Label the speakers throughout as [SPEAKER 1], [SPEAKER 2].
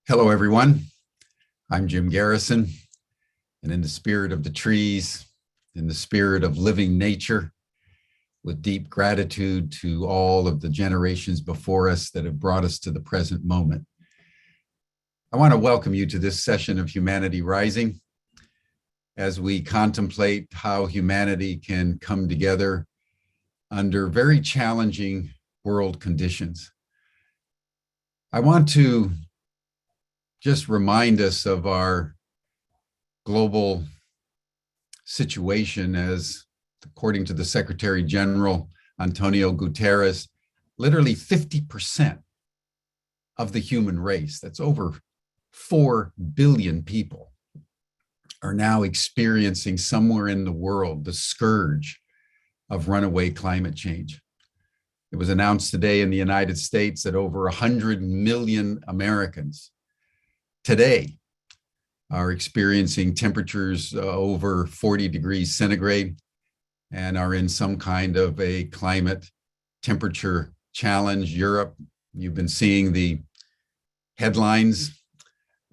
[SPEAKER 1] Hello, everyone. I'm Jim Garrison, and in the spirit of the trees, in the spirit of living nature, with deep gratitude to all of the generations before us that have brought us to the present moment, I want to welcome you to this session of Humanity Rising as we contemplate how humanity can come together under very challenging world conditions. I want to just remind us of our global situation as, according to the Secretary General, Antonio Guterres, literally 50% of the human race, that's over 4 billion people, are now experiencing somewhere in the world the scourge of runaway climate change. It was announced today in the United States that over 100 million Americans today are experiencing temperatures over 40 degrees centigrade and are in some kind of a climate temperature challenge. Europe, you've been seeing the headlines,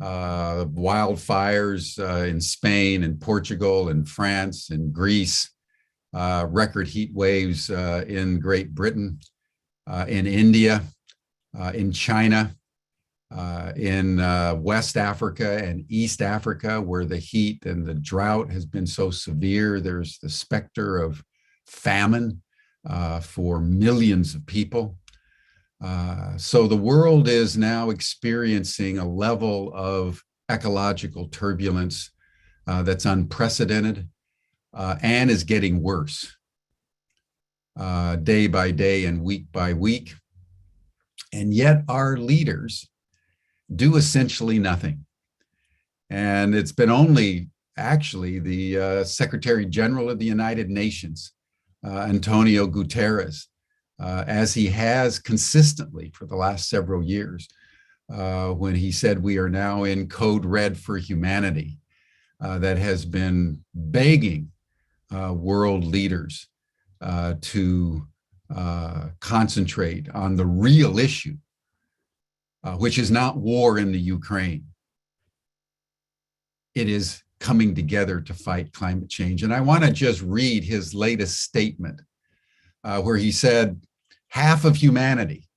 [SPEAKER 1] wildfires in Spain and Portugal and France and Greece, record heat waves in Great Britain, in India, in China, in West Africa and East Africa, where the heat and the drought has been so severe. There's the specter of famine for millions of people. So the world is now experiencing a level of ecological turbulence that's unprecedented and is getting worse day by day and week by week. And yet our leaders do essentially nothing. And it's been only actually the Secretary General of the United Nations, Antonio Guterres, as he has consistently for the last several years, when he said we are now in code red for humanity, that has been begging world leaders to concentrate on the real issue, which is not war in the Ukraine. It is coming together to fight climate change. And I want to just read his latest statement, where he said, half of humanity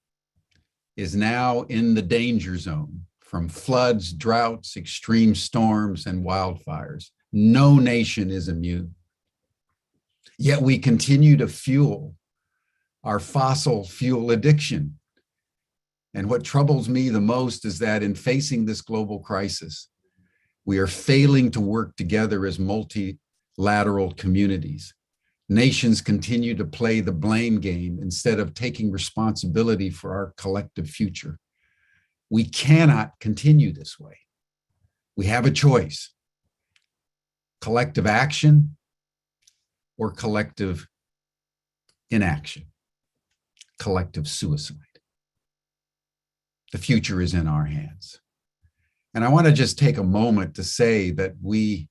[SPEAKER 1] is now in the danger zone from floods, droughts, extreme storms, and wildfires. No nation is immune. Yet we continue to fuel our fossil fuel addiction. And what troubles me the most is that in facing this global crisis, we are failing to work together as multilateral communities. Nations continue to play the blame game instead of taking responsibility for our collective future. We cannot continue this way. We have a choice: collective action or collective inaction, collective suicide. The future is in our hands. And I want to just take a moment to say that we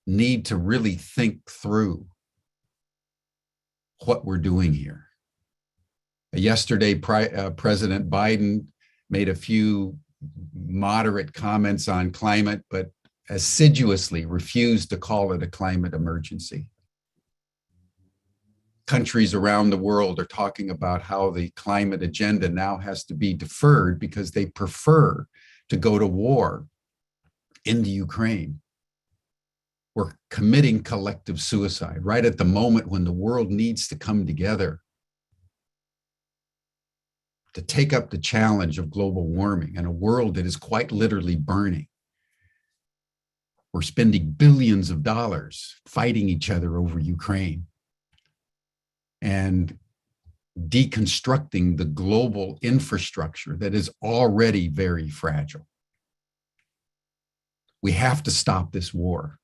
[SPEAKER 1] need to really think through what we're doing here. Yesterday, President Biden made a few moderate comments on climate, but assiduously refused to call it a climate emergency. Countries around the world are talking about how the climate agenda now has to be deferred because they prefer to go to war in the Ukraine. We're committing collective suicide right at the moment when the world needs to come together to take up the challenge of global warming in a world that is quite literally burning. We're spending billions of dollars fighting each other over Ukraine and deconstructing the global infrastructure that is already very fragile. We have to stop this war.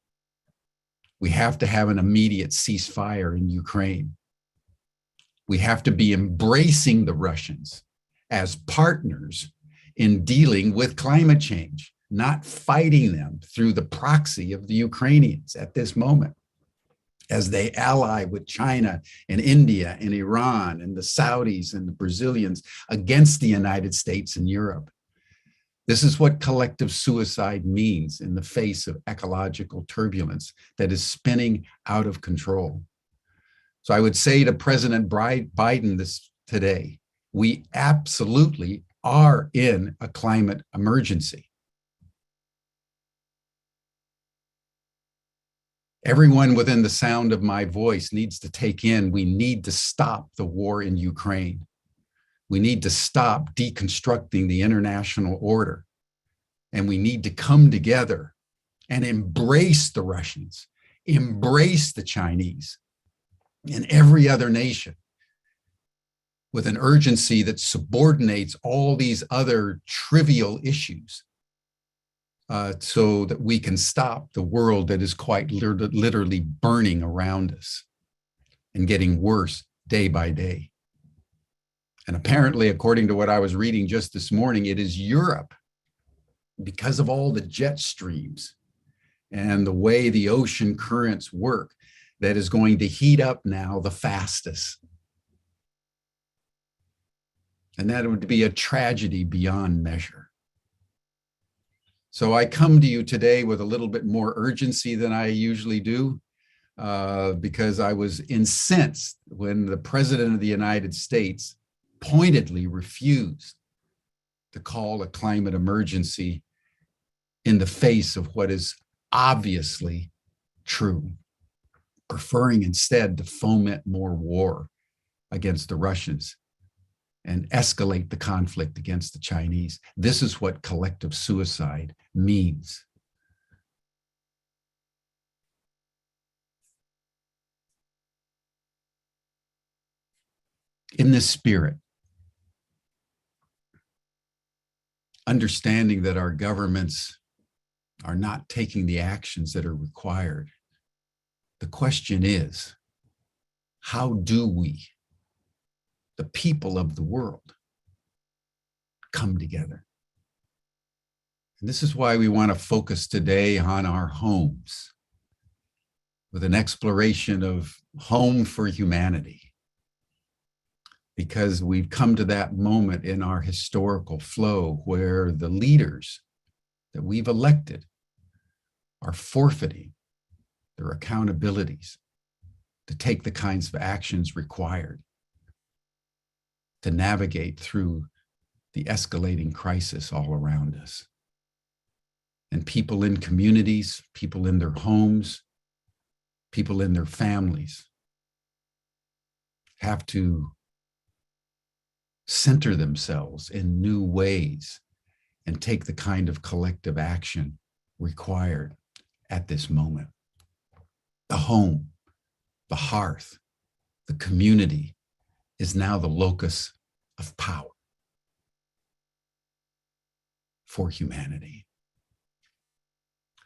[SPEAKER 1] We have to have an immediate ceasefire in Ukraine. We have to be embracing the Russians as partners in dealing with climate change, not fighting them through the proxy of the Ukrainians at this moment, as they ally with China and India and Iran and the Saudis and the Brazilians against the United States and Europe. This is what collective suicide means in the face of ecological turbulence that is spinning out of control. So I would say to President Biden today, we absolutely are in a climate emergency. Everyone within the sound of my voice needs to take in, we need to stop the war in Ukraine. We need to stop deconstructing the international order. And we need to come together and embrace the Russians, embrace the Chinese, and every other nation with an urgency that subordinates all these other trivial issues so that we can stop the world that is quite literally burning around us and getting worse day by day. And apparently, according to what I was reading just this morning, it is Europe, because of all the jet streams and the way the ocean currents work, that is going to heat up now the fastest. And that would be a tragedy beyond measure. So I come to you today with a little bit more urgency than I usually do, because I was incensed when the President of the United States pointedly refused to call a climate emergency in the face of what is obviously true, preferring instead to foment more war against the Russians and escalate the conflict against the Chinese. This is what collective suicide means. In this spirit, understanding that our governments are not taking the actions that are required, the question is, how do we, the people of the world, come together? And this is why we want to focus today on our homes with an exploration of home for humanity, because we've come to that moment in our historical flow where the leaders that we've elected are forfeiting their accountabilities to take the kinds of actions required to navigate through the escalating crisis all around us. And people in communities, people in their homes, people in their families have to center themselves in new ways and take the kind of collective action required at this moment. The home, the hearth, the community is now the locus of power for humanity.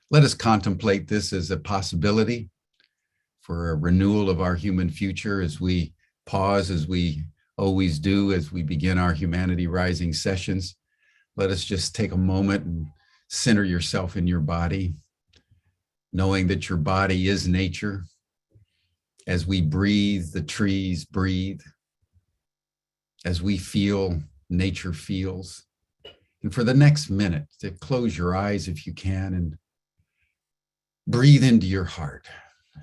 [SPEAKER 1] Let us contemplate this as a possibility for a renewal of our human future as we pause, as we always do, as we begin our Humanity Rising sessions. Let us just take a moment and center yourself in your body, knowing that your body is nature. As we breathe, the trees breathe. As we feel, nature feels. And for the next minute, to close your eyes if you can and breathe into your heart.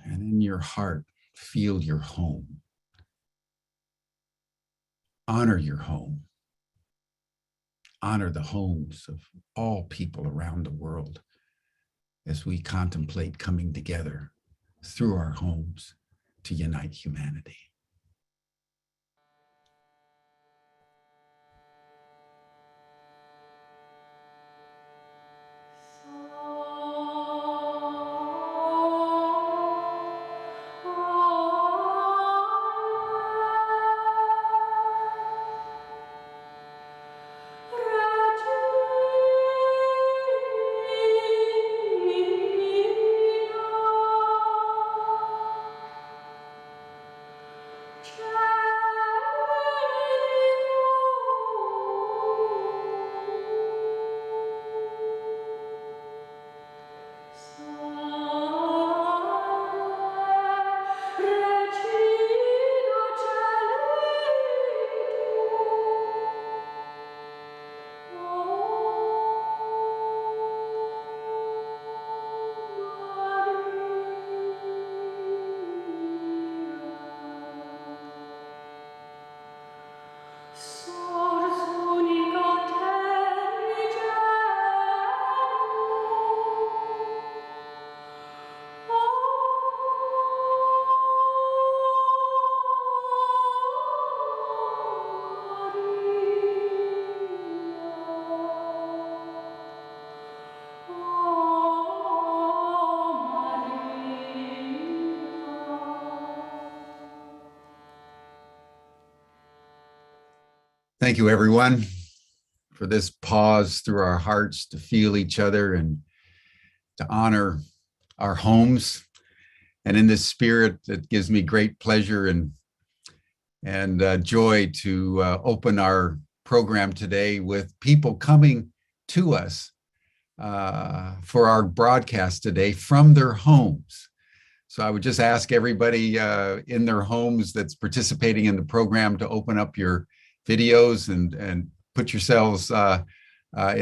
[SPEAKER 1] And in your heart, feel your home. Honor your home. Honor the homes of all people around the world as we contemplate coming together through our homes to unite humanity. Thank you, everyone, for this pause through our hearts to feel each other and to honor our homes. And in this spirit, it gives me great pleasure and joy to open our program today with people coming to us for our broadcast today from their homes. So I would just ask everybody in their homes that's participating in the program to open up your videos and put yourselves in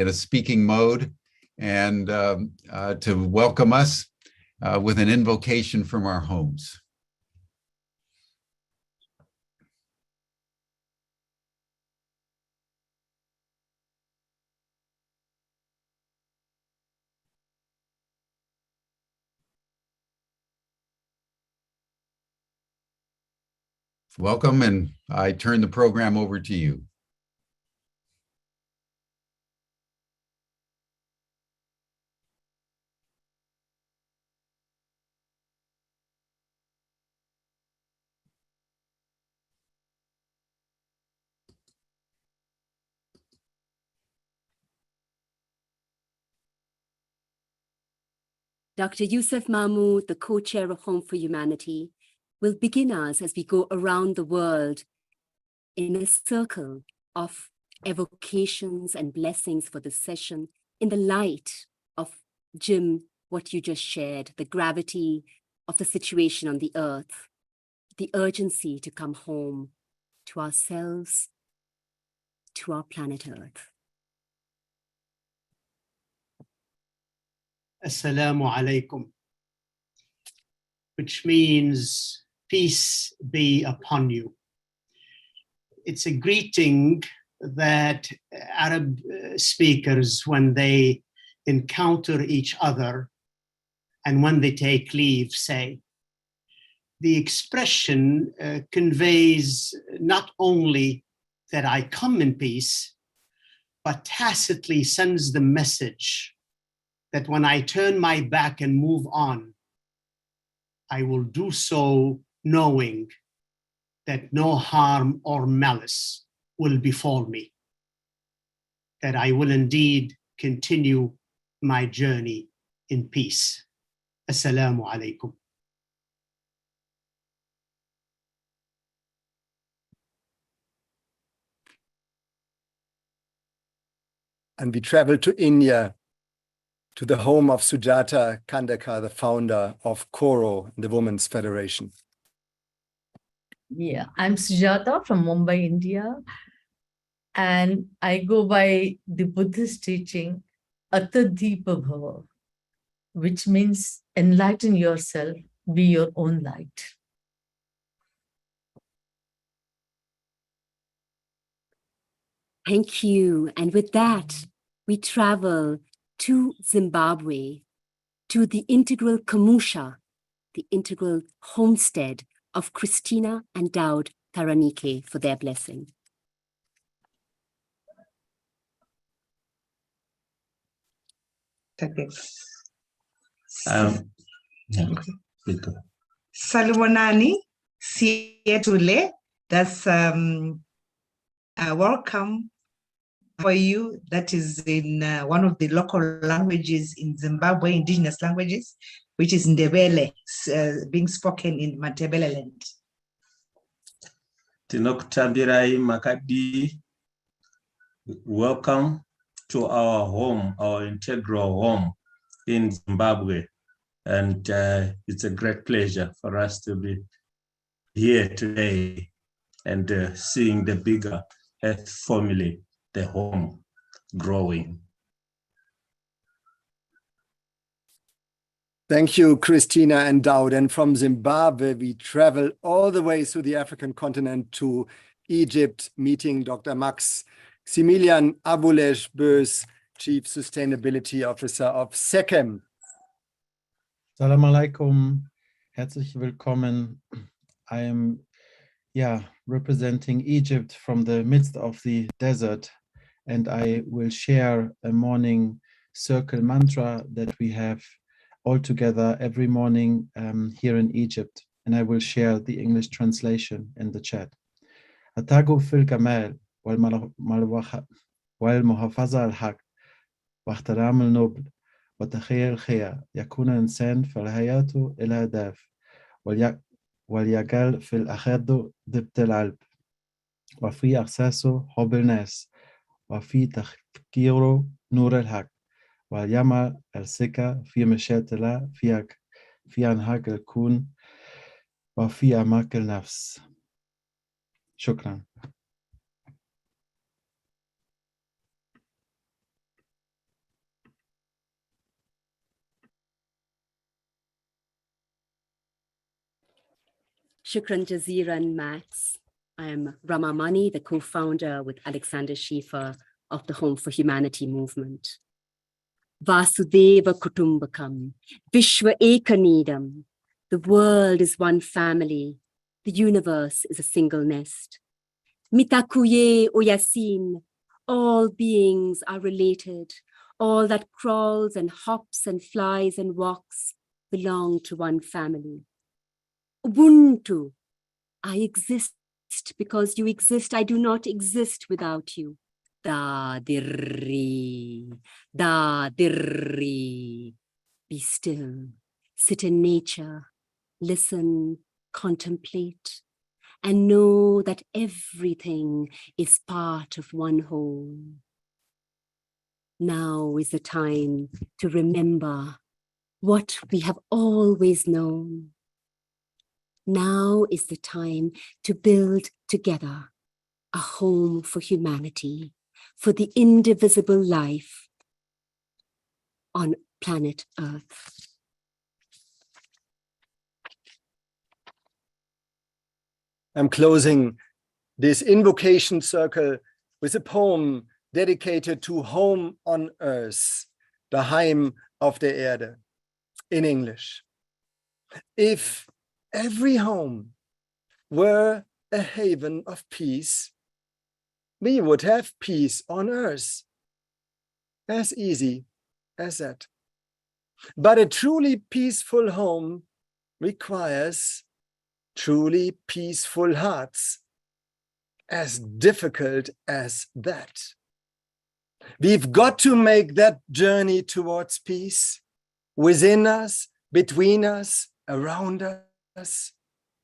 [SPEAKER 1] a speaking mode and to welcome us with an invocation from our homes. Welcome, and I turn the program over to you.
[SPEAKER 2] Dr. Yusuf Mahmood, the co-chair of Home for Humanity, will begin us as we go around the world in a circle of evocations and blessings for this session in the light of, Jim, what you just shared, the gravity of the situation on the earth, the urgency to come home to ourselves, to our planet Earth.
[SPEAKER 3] Assalamu alaikum, which means peace be upon you. It's a greeting that Arab speakers, when they encounter each other and when they take leave, say. The expression conveys not only that I come in peace, but tacitly sends the message that when I turn my back and move on, I will do so knowing that no harm or malice will befall me, that I will indeed continue my journey in peace. Assalamu alaikum.
[SPEAKER 4] And we traveled to India, to the home of Sujata Kandekar, the founder of Koro, the Women's Federation.
[SPEAKER 5] Yeah, I'm Sujata from Mumbai, India. And I go by the Buddhist teaching, Atadipa Bhava, which means enlighten yourself, be your own light.
[SPEAKER 2] Thank you. And with that, we travel to Zimbabwe, to the integral Kamusha, the integral homestead of Christina and Dowd Taranike for their blessing.
[SPEAKER 6] Salmonani Sietule, that's welcome for you. That is in one of the local languages in Zimbabwe, indigenous languages, which is Ndebele, being spoken in Matebele land.
[SPEAKER 7] Tinokutambirai makadi. Welcome to our home, our integral home in Zimbabwe. And it's a great pleasure for us to be here today and seeing the bigger Earth family, the home, growing.
[SPEAKER 4] Thank you, Christina and Dowd. And from Zimbabwe, we travel all the way through the African continent to Egypt, meeting Dr. Maximilian Abulesh-Bös, Chief Sustainability Officer of SECEM.
[SPEAKER 8] Salam alaikum, herzlich willkommen. I am representing Egypt from the midst of the desert, and I will share a morning circle mantra that we have all together every morning here in Egypt, and I will share the English translation in the chat. Atago fil gamal, والمحافظة على الحق واحترام النبل وتخيل الخير يكون الإنسان في الحياة إلى هدف وليجعل في الأخذ ضبط القلب وفي إحساسه حب الناس وفي تفكيره نور الحق واليعمل الثقة في مشيئة الله في أنهاج الكون وفي أعماق النفس. شكرا.
[SPEAKER 2] Shukran Jaziran, Max. I am Rama Mani, the co-founder with Alexander Schiefer of the Home for Humanity movement. Vasudeva Kutumbakam, Vishwa Ekanidam. The world is one family. The universe is a single nest. Mitakuye Oyasin. All beings are related. All that crawls and hops and flies and walks belong to one family. Ubuntu, I exist because you exist. I do not exist without you. Da dirri, da dirri. Be still, sit in nature, listen, contemplate, and know that everything is part of one whole. Now is the time to remember what we have always known. Now is the time to build together a home for humanity, for the indivisible life on planet Earth.
[SPEAKER 4] I'm closing this invocation circle with a poem dedicated to Home on Earth, Daheim auf der Erde, in English. If every home were a haven of peace, we would have peace on earth. As easy as that. But a truly peaceful home requires truly peaceful hearts. As difficult as that. We've got to make that journey towards peace within us, between us, around us,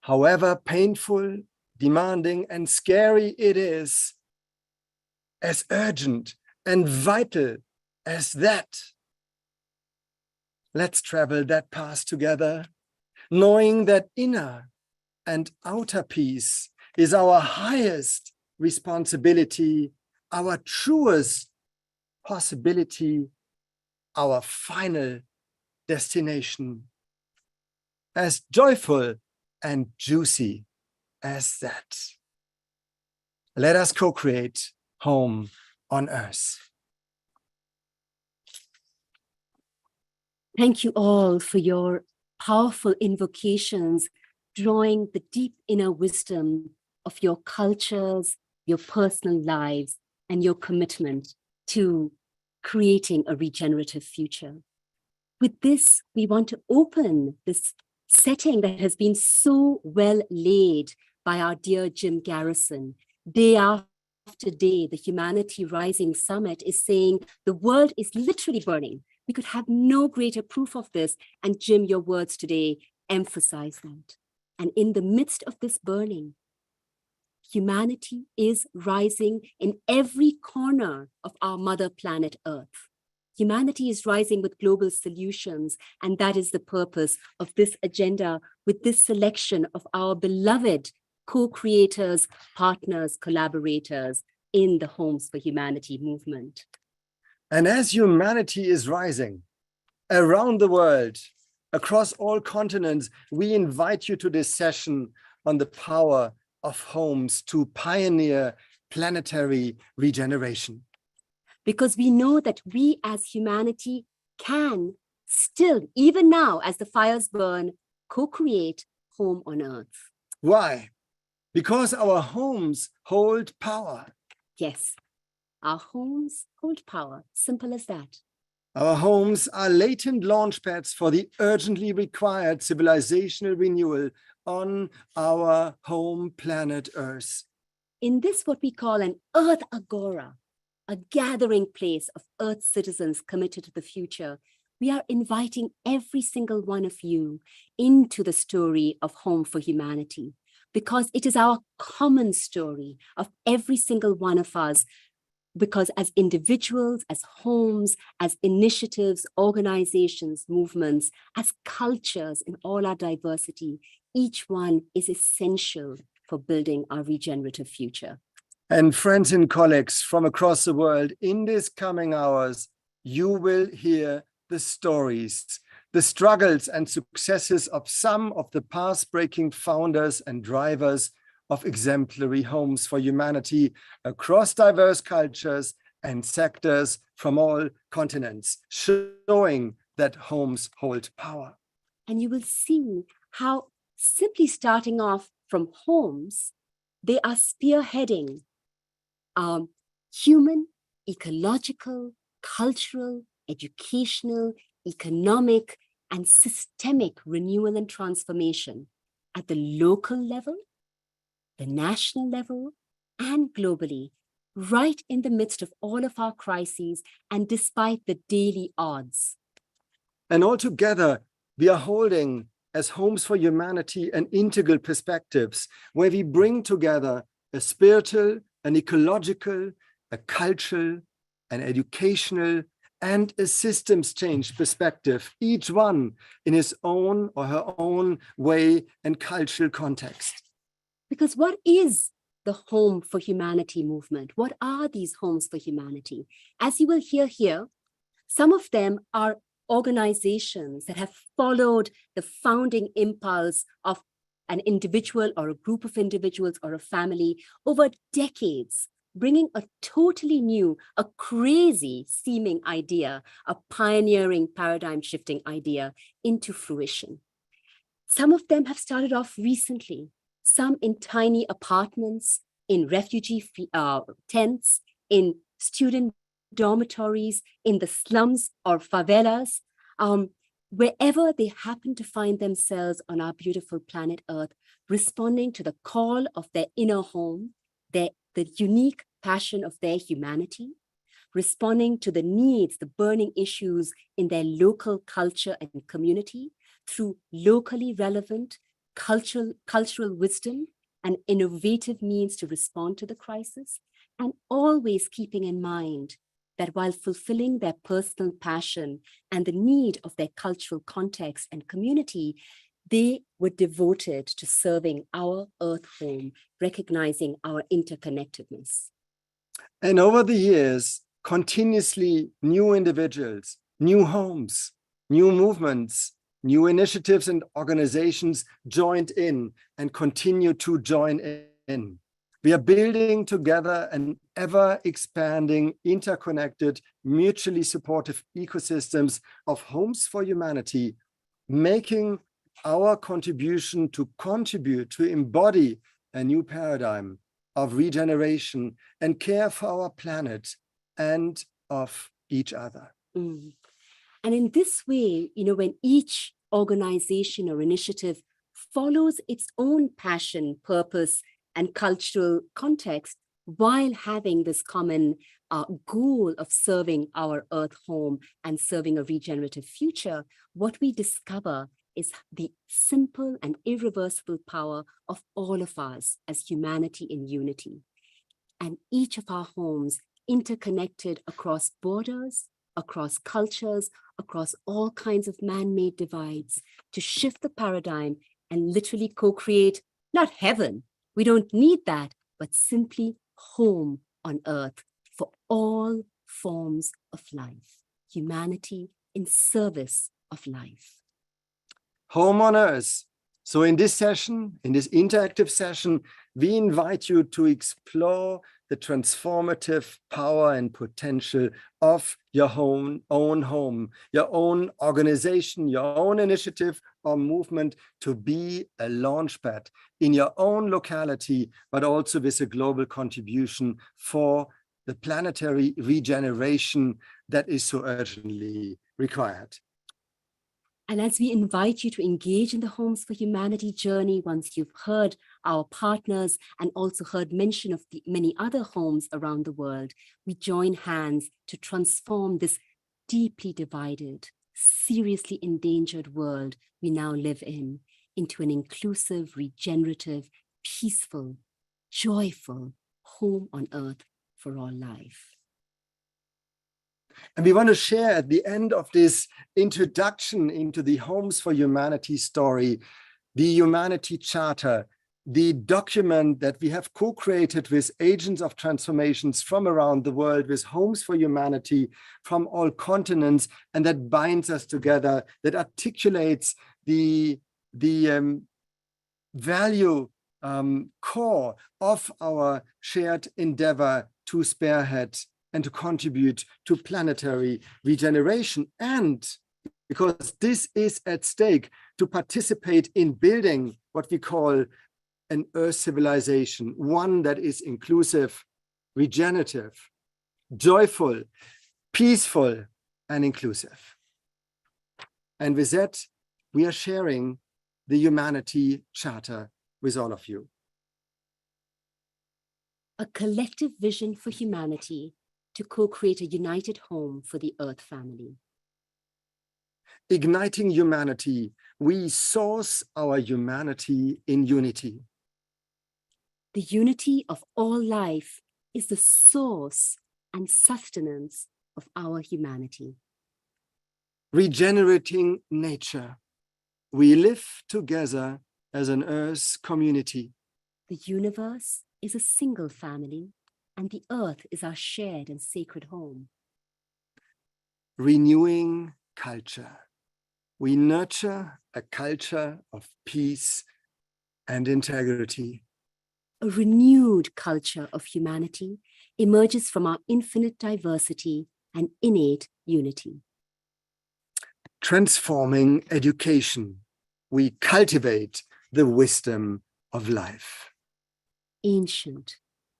[SPEAKER 4] however painful, demanding, and scary it is, as urgent and vital as that. Let's travel that path together, knowing that inner and outer peace is our highest responsibility, our truest possibility, our final destination. As joyful and juicy as that. Let us co-create home on earth.
[SPEAKER 2] Thank you all for your powerful invocations, drawing the deep inner wisdom of your cultures, your personal lives, and your commitment to creating a regenerative future. With this, we want to open this setting that has been so well laid by our dear Jim Garrison. Day after day, the Humanity Rising Summit is saying the world is literally burning. We could have no greater proof of this. And Jim, your words today emphasize that. And in the midst of this burning, humanity is rising in every corner of our mother planet Earth. Humanity is rising with global solutions, and that is the purpose of this agenda with this selection of our beloved co-creators, partners, collaborators in the Homes for Humanity movement.
[SPEAKER 4] And as humanity is rising around the world, across all continents, we invite you to this session on the power of homes to pioneer planetary regeneration.
[SPEAKER 2] Because we know that we as humanity can still, even now as the fires burn, co-create home on Earth.
[SPEAKER 4] Why? Because our homes hold power.
[SPEAKER 2] Yes, our homes hold power, simple as that.
[SPEAKER 4] Our homes are latent launchpads for the urgently required civilisational renewal on our home planet Earth.
[SPEAKER 2] in this, what we call an Earth Agora, a gathering place of Earth citizens committed to the future, we are inviting every single one of you into the story of Home for Humanity, because it is our common story of every single one of us, because as individuals, as homes, as initiatives, organizations, movements, as cultures in all our diversity, each one is essential for building our regenerative future.
[SPEAKER 4] And friends and colleagues from across the world, in these coming hours, you will hear the stories, the struggles and successes of some of the path-breaking founders and drivers of exemplary Homes for Humanity across diverse cultures and sectors from all continents, showing that homes hold power.
[SPEAKER 2] And you will see how, simply starting off from homes, they are spearheading human, ecological, cultural, educational, economic, and systemic renewal and transformation at the local level, the national level, and globally, right in the midst of all of our crises and despite the daily odds.
[SPEAKER 4] And altogether, we are holding as Homes for Humanity an integral perspectives where we bring together a spiritual, an ecological, a cultural, an educational, and a systems change perspective, each one in his own or her own way and cultural context.
[SPEAKER 2] Because what is the Home for Humanity movement? What are these Homes for Humanity? As you will hear here, some of them are organizations that have followed the founding impulse of an individual or a group of individuals or a family over decades, bringing a totally new, a crazy seeming idea, a pioneering paradigm shifting idea into fruition. Some of them have started off recently, some in tiny apartments, in refugee tents, in student dormitories, in the slums or favelas, wherever they happen to find themselves on our beautiful planet Earth, responding to the call of their inner home, the unique passion of their humanity, responding to the needs, the burning issues in their local culture and community through locally relevant cultural wisdom and innovative means to respond to the crisis, and always keeping in mind that while fulfilling their personal passion and the need of their cultural context and community, they were devoted to serving our Earth home, recognizing our interconnectedness.
[SPEAKER 4] And over the years, continuously new individuals, new homes, new movements, new initiatives and organizations joined in and continue to join in. We are building together an ever-expanding, interconnected, mutually supportive ecosystems of Homes for Humanity, making our contribution to contribute to embody a new paradigm of regeneration and care for our planet and of each other.
[SPEAKER 2] Mm. And in this way, when each organization or initiative follows its own passion, purpose, and cultural context, while having this common goal of serving our Earth home and serving a regenerative future, what we discover is the simple and irreversible power of all of us as humanity in unity. And each of our homes interconnected across borders, across cultures, across all kinds of man-made divides, to shift the paradigm and literally co-create, not heaven, we don't need that, but simply home on Earth for all forms of life, humanity in service of life.
[SPEAKER 4] Home on Earth. So in this session, in this interactive session, we invite you to explore the transformative power and potential of your own home, your own organization, your own initiative or movement to be a launchpad in your own locality, but also with a global contribution for the planetary regeneration that is so urgently required.
[SPEAKER 2] And as we invite you to engage in the Homes for Humanity journey, once you've heard our partners, and also heard mention of the many other homes around the world, we join hands to transform this deeply divided, seriously endangered world we now live in into an inclusive, regenerative, peaceful, joyful home on earth for all life.
[SPEAKER 4] And we want to share at the end of this introduction into the Homes for Humanity story, the Humanity Charter, the document that we have co-created with agents of transformations from around the world, with Homes for Humanity from all continents, and that binds us together, that articulates the value core of our shared endeavor to spearhead and to contribute to planetary regeneration. And because this is at stake, to participate in building what we call an Earth civilization, one that is inclusive, regenerative, joyful, peaceful, and inclusive. And with that, we are sharing the Humanity Charter with all of you.
[SPEAKER 2] A collective vision for humanity to co-create a united home for the Earth family.
[SPEAKER 4] Igniting humanity, we source our humanity in unity.
[SPEAKER 2] The unity of all life is the source and sustenance of our humanity.
[SPEAKER 4] Regenerating nature, we live together as an Earth community.
[SPEAKER 2] The universe is a single family, and the earth is our shared and sacred home.
[SPEAKER 4] Renewing culture, we nurture a culture of peace and integrity.
[SPEAKER 2] A renewed culture of humanity emerges from our infinite diversity and innate unity.
[SPEAKER 4] Transforming education, we cultivate the wisdom of life.
[SPEAKER 2] Ancient,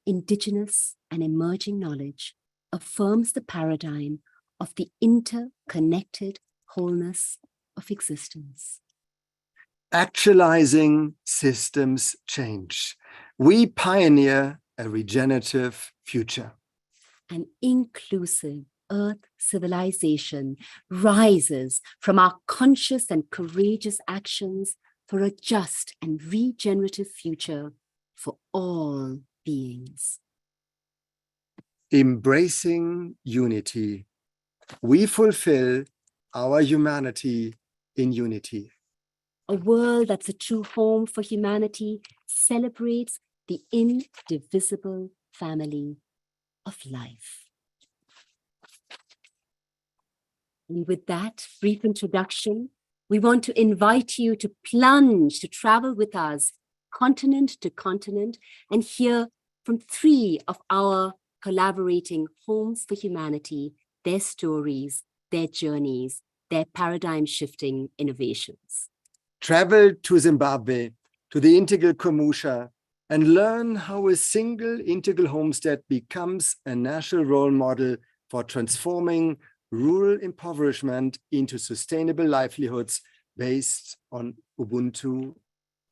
[SPEAKER 2] indigenous, and emerging knowledge affirms the paradigm of the interconnected wholeness of existence.
[SPEAKER 4] Actualizing systems change, we pioneer a regenerative future.
[SPEAKER 2] An inclusive Earth civilization rises from our conscious and courageous actions for a just and regenerative future for all beings.
[SPEAKER 4] Embracing unity, we fulfill our humanity in unity.
[SPEAKER 2] A world that's a true home for humanity celebrates the indivisible family of life. And with that brief introduction, we want to invite you to plunge, to travel with us continent to continent and hear from 3 of our collaborating Homes for Humanity, their stories, their journeys, their paradigm-shifting innovations.
[SPEAKER 4] Travel to Zimbabwe, to the integral Komusha, and learn how a single integral homestead becomes a national role model for transforming rural impoverishment into sustainable livelihoods based on Ubuntu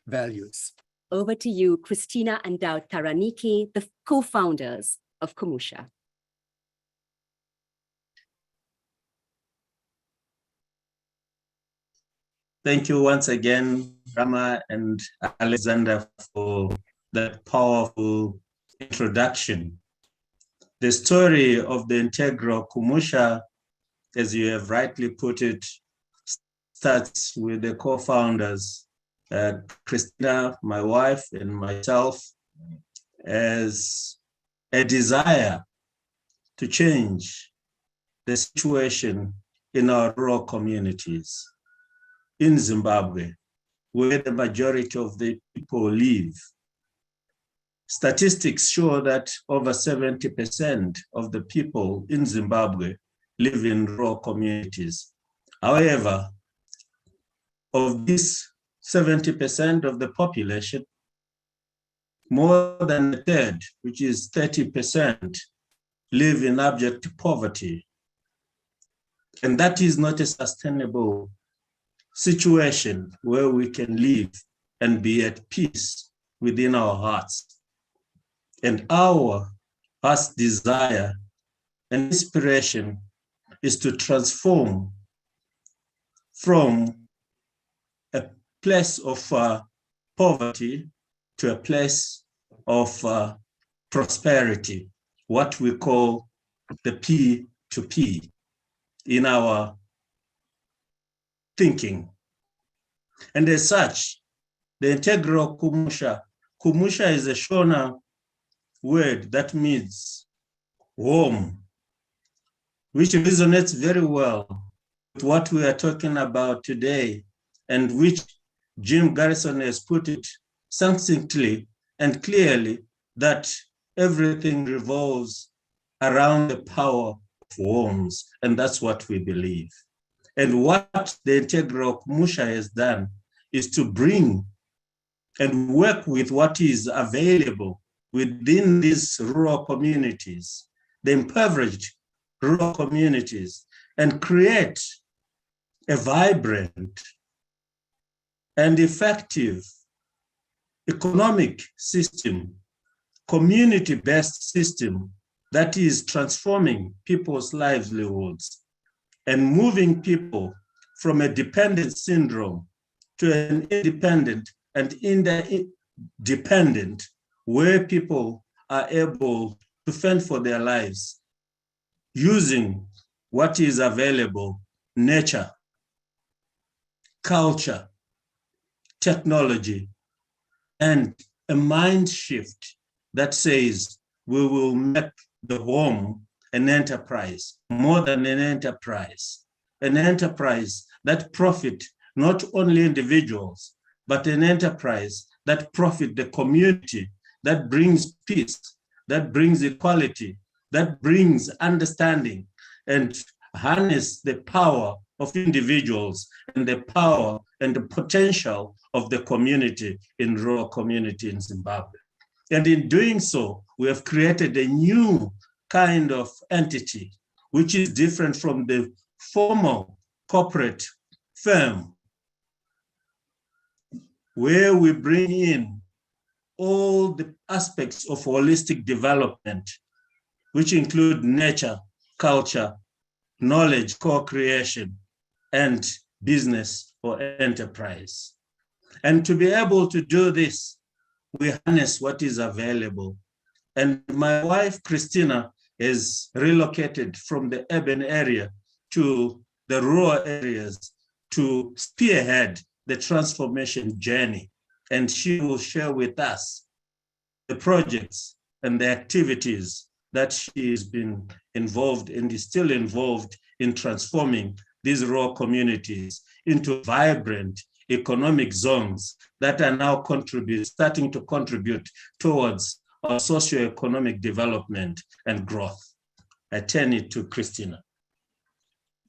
[SPEAKER 4] values.
[SPEAKER 2] Over to you, Christina and Daud Taranike, the co-founders of Komusha.
[SPEAKER 7] Thank you once again, Rama and Alexander, for that powerful introduction. The story of the integral Komusha, as you have rightly put it, starts with the co-founders, Christina, my wife, and myself, as a desire to change the situation in our rural communities in Zimbabwe, where the majority of the people live. Statistics show that over 70% of the people in Zimbabwe live in rural communities. However, of this 70% of the population, more than a third, which is 30%, live in abject poverty. And that is not a sustainable situation where we can live and be at peace within our hearts. And our heart's desire and inspiration is to transform from a place of poverty to a place of prosperity, what we call the P2P in our thinking. And as such, the integral Kumusha is a Shona word that means home, which resonates very well with what we are talking about today, and which Jim Garrison has put it succinctly and clearly, that everything revolves around the power of homes, and that's what we believe. And what the integral Kumusha has done is to bring and work with what is available within these rural communities, the impoverished rural communities, and create a vibrant and effective economic system, community-based system that is transforming people's livelihoods and moving people from a dependent syndrome to an independent and interdependent, where people are able to fend for their lives using what is available: nature, culture, technology, and a mind shift that says we will make the home an enterprise, more than an enterprise that profit not only individuals, but an enterprise that profit the community, that brings peace, that brings equality, that brings understanding, and harness the power of individuals and the power and the potential of the community in rural community in Zimbabwe. And in doing so, we have created a new kind of entity, which is different from the formal corporate firm, where we bring in all the aspects of holistic development, which include nature, culture, knowledge, co-creation, and business or enterprise. And to be able to do this, we harness what is available. And my wife, Christina, is relocated from the urban area to the rural areas to spearhead the transformation journey. And she will share with us the projects and the activities that she has been involved and is still involved in transforming these rural communities into vibrant economic zones that are now starting to contribute towards our socioeconomic development and growth. I turn it to Christina.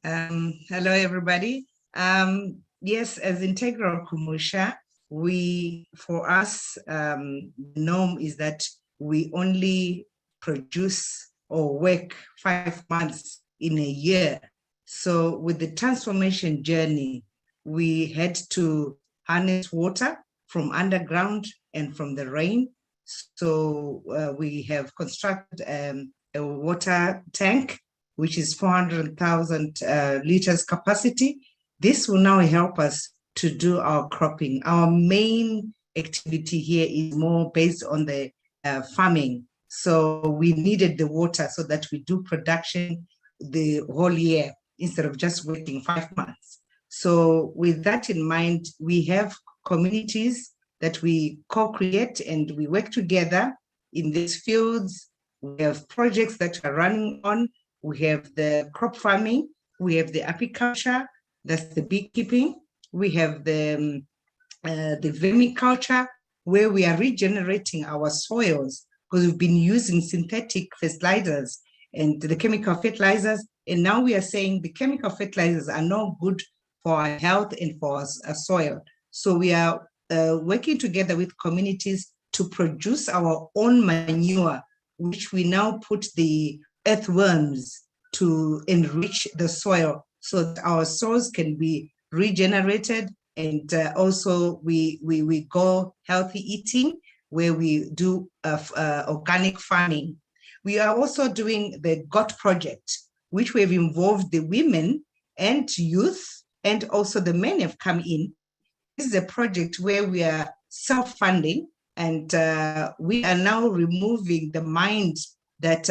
[SPEAKER 6] Hello, everybody. Yes, as Integral Kumusha, for us, the norm is that we only produce or work 5 months in a year. So with the transformation journey, we had to harness water from underground and from the rain. So we have constructed a water tank, which is 400,000 liters capacity. This will now help us to do our cropping. Our main activity here is more based on the farming. So we needed the water so that we do production the whole year instead of just waiting 5 months. So with that in mind, we have communities that we co-create and we work together in these fields. We have projects that are running on. We have the crop farming. We have the apiculture, that's the beekeeping. We have the vermiculture, where we are regenerating our soils because we've been using synthetic fertilizers and the chemical fertilizers. And now we are saying the chemical fertilizers are not good for our health and for our soil. So we are working together with communities to produce our own manure, which we now put the earthworms to enrich the soil so that our soils can be regenerated. And also we go healthy eating. where we do organic farming. We are also doing the GOT project, which we have involved the women and youth, and also the men have come in. This is a project where we are self-funding, and we are now removing the mind that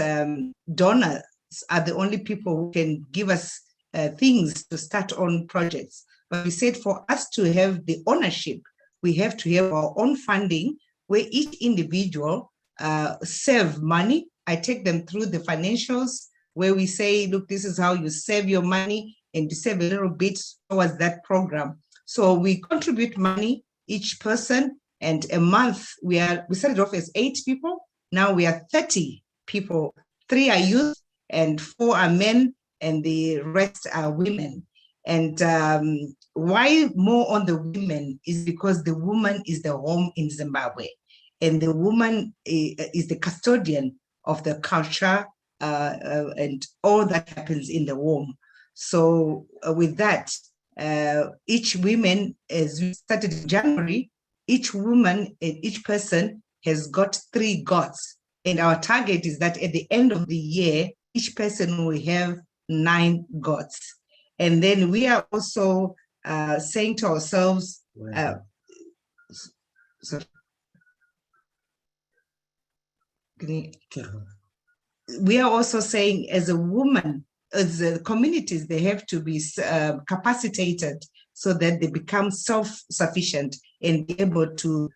[SPEAKER 6] donors are the only people who can give us things to start on projects. But we said for us to have the ownership, we have to have our own funding, where each individual save money. I take them through the financials, where we say, look, this is how you save your money, and you save a little bit towards that program. So we contribute money, each person, and a month, we started off as 8 people. Now we are 30 people. 3 are youth and 4 are men, and the rest are women. And why more on the women is because the woman is the home in Zimbabwe, and the woman is the custodian of the culture and all that happens in the home. So with that, each woman, as we started in January, each woman and each person has got 3 goats. And our target is that at the end of the year, each person will have 9 goats. And then we are also saying to ourselves, we are also saying, as a woman, as the communities, they have to be capacitated so that they become self-sufficient and be able to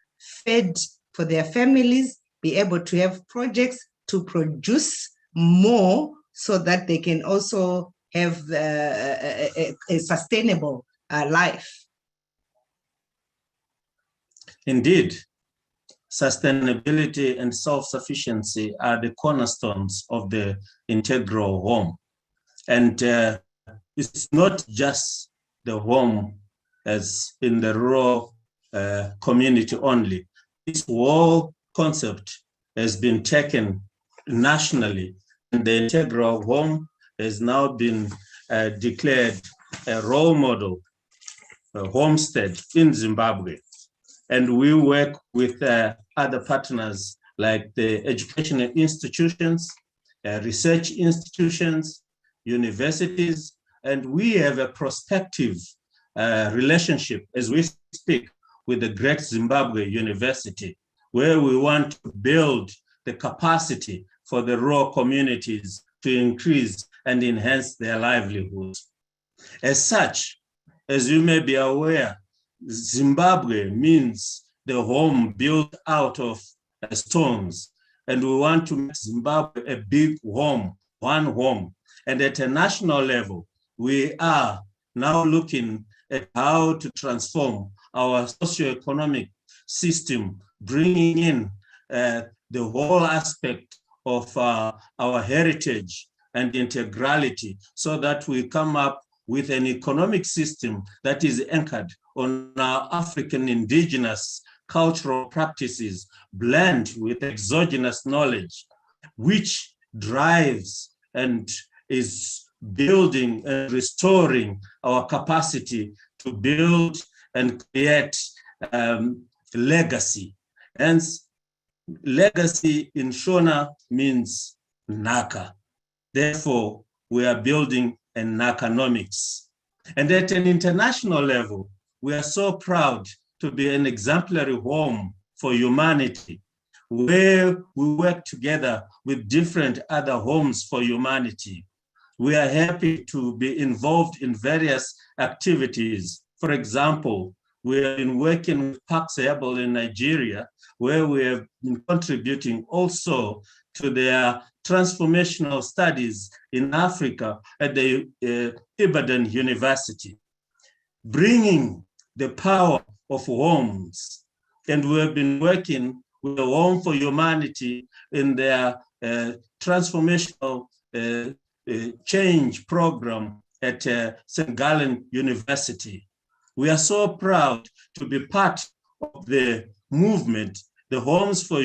[SPEAKER 6] feed for their families, be able to have projects to produce more so that they can also have a sustainable life.
[SPEAKER 7] Indeed, sustainability and self-sufficiency are the cornerstones of the integral home. And it's not just the home as in the rural community only. This whole concept has been taken nationally, and the integral home has now been declared a role model, a homestead in Zimbabwe. And we work with other partners like the educational institutions, research institutions, universities, and we have a prospective relationship as we speak with the Great Zimbabwe University, where we want to build the capacity for the rural communities to increase and enhance their livelihoods. As such, as you may be aware, Zimbabwe means the home built out of stones, and we want to make Zimbabwe a big home, one home. And at a national level, we are now looking at how to transform our socioeconomic system, bringing in the whole aspect of our heritage and integrality, so that we come up with an economic system that is anchored on our African indigenous cultural practices, blend with exogenous knowledge, which drives and is building and restoring our capacity to build and create legacy. Hence, legacy in Shona means Naka. Therefore, we are building a Nakanomics. And at an international level, we are so proud to be an exemplary home for humanity, where we work together with different other homes for humanity. We are happy to be involved in various activities. For example, we have been working with Pax Herbal in Nigeria, where we have been contributing also to their transformational studies in Africa at the Ibadan University, bringing the power of homes. And we have been working with the Home for Humanity in their transformational change program at St. Gallen University. We are so proud to be part of the movement, the Homes for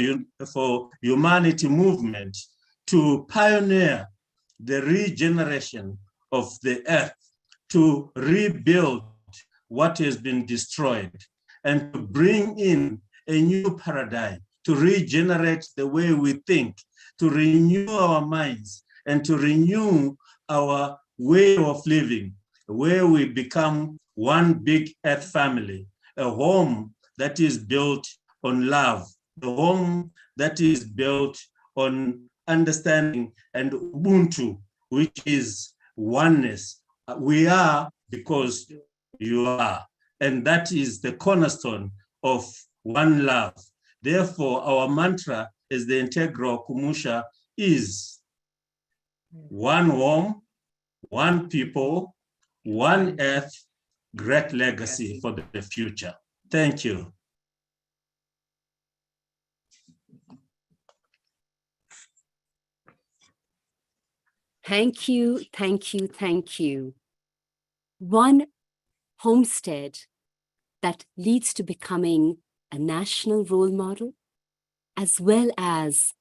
[SPEAKER 7] Humanity movement, to pioneer the regeneration of the earth, to rebuild what has been destroyed, and to bring in a new paradigm, to regenerate the way we think, to renew our minds, and to renew our way of living, where we become one big earth family, a home that is built on love, a home that is built on understanding and Ubuntu, which is oneness. We are because you are. And that is the cornerstone of one love. Therefore, our mantra as the integral Kumusha is one home, one people, one earth, great legacy for the future. Thank you.
[SPEAKER 2] Thank you, thank you, thank you. One homestead that leads to becoming a national role model, as well as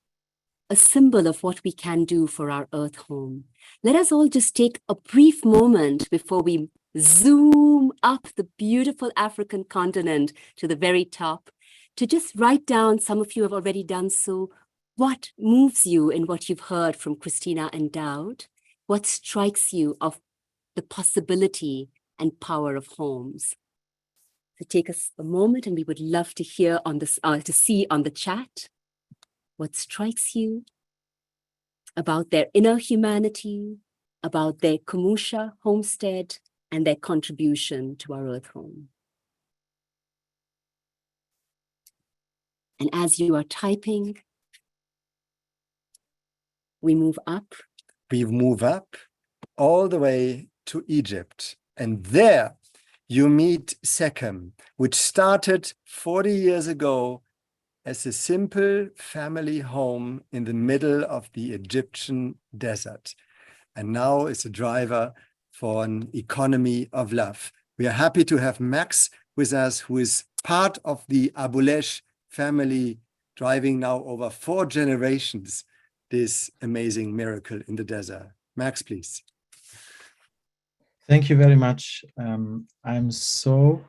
[SPEAKER 2] a symbol of what we can do for our earth home. Let us all just take a brief moment before we zoom up the beautiful African continent to the very top to just write down, some of you have already done so, what moves you in what you've heard from Christina and Dowd? What strikes you of the possibility and power of homes? So take us a moment, and we would love to hear on this, to see on the chat what strikes you about their inner humanity, about their Kumusha homestead, and their contribution to our earth home. And as you are typing, we move up.
[SPEAKER 4] We move up all the way to Egypt. And there you meet Shechem, which started 40 years ago as a simple family home in the middle of the Egyptian desert. And now is a driver for an economy of love. We are happy to have Max with us, who is part of the Abulesh family, driving now over 4 generations this amazing miracle in the desert. Max, please.
[SPEAKER 8] Thank you very much. I'm so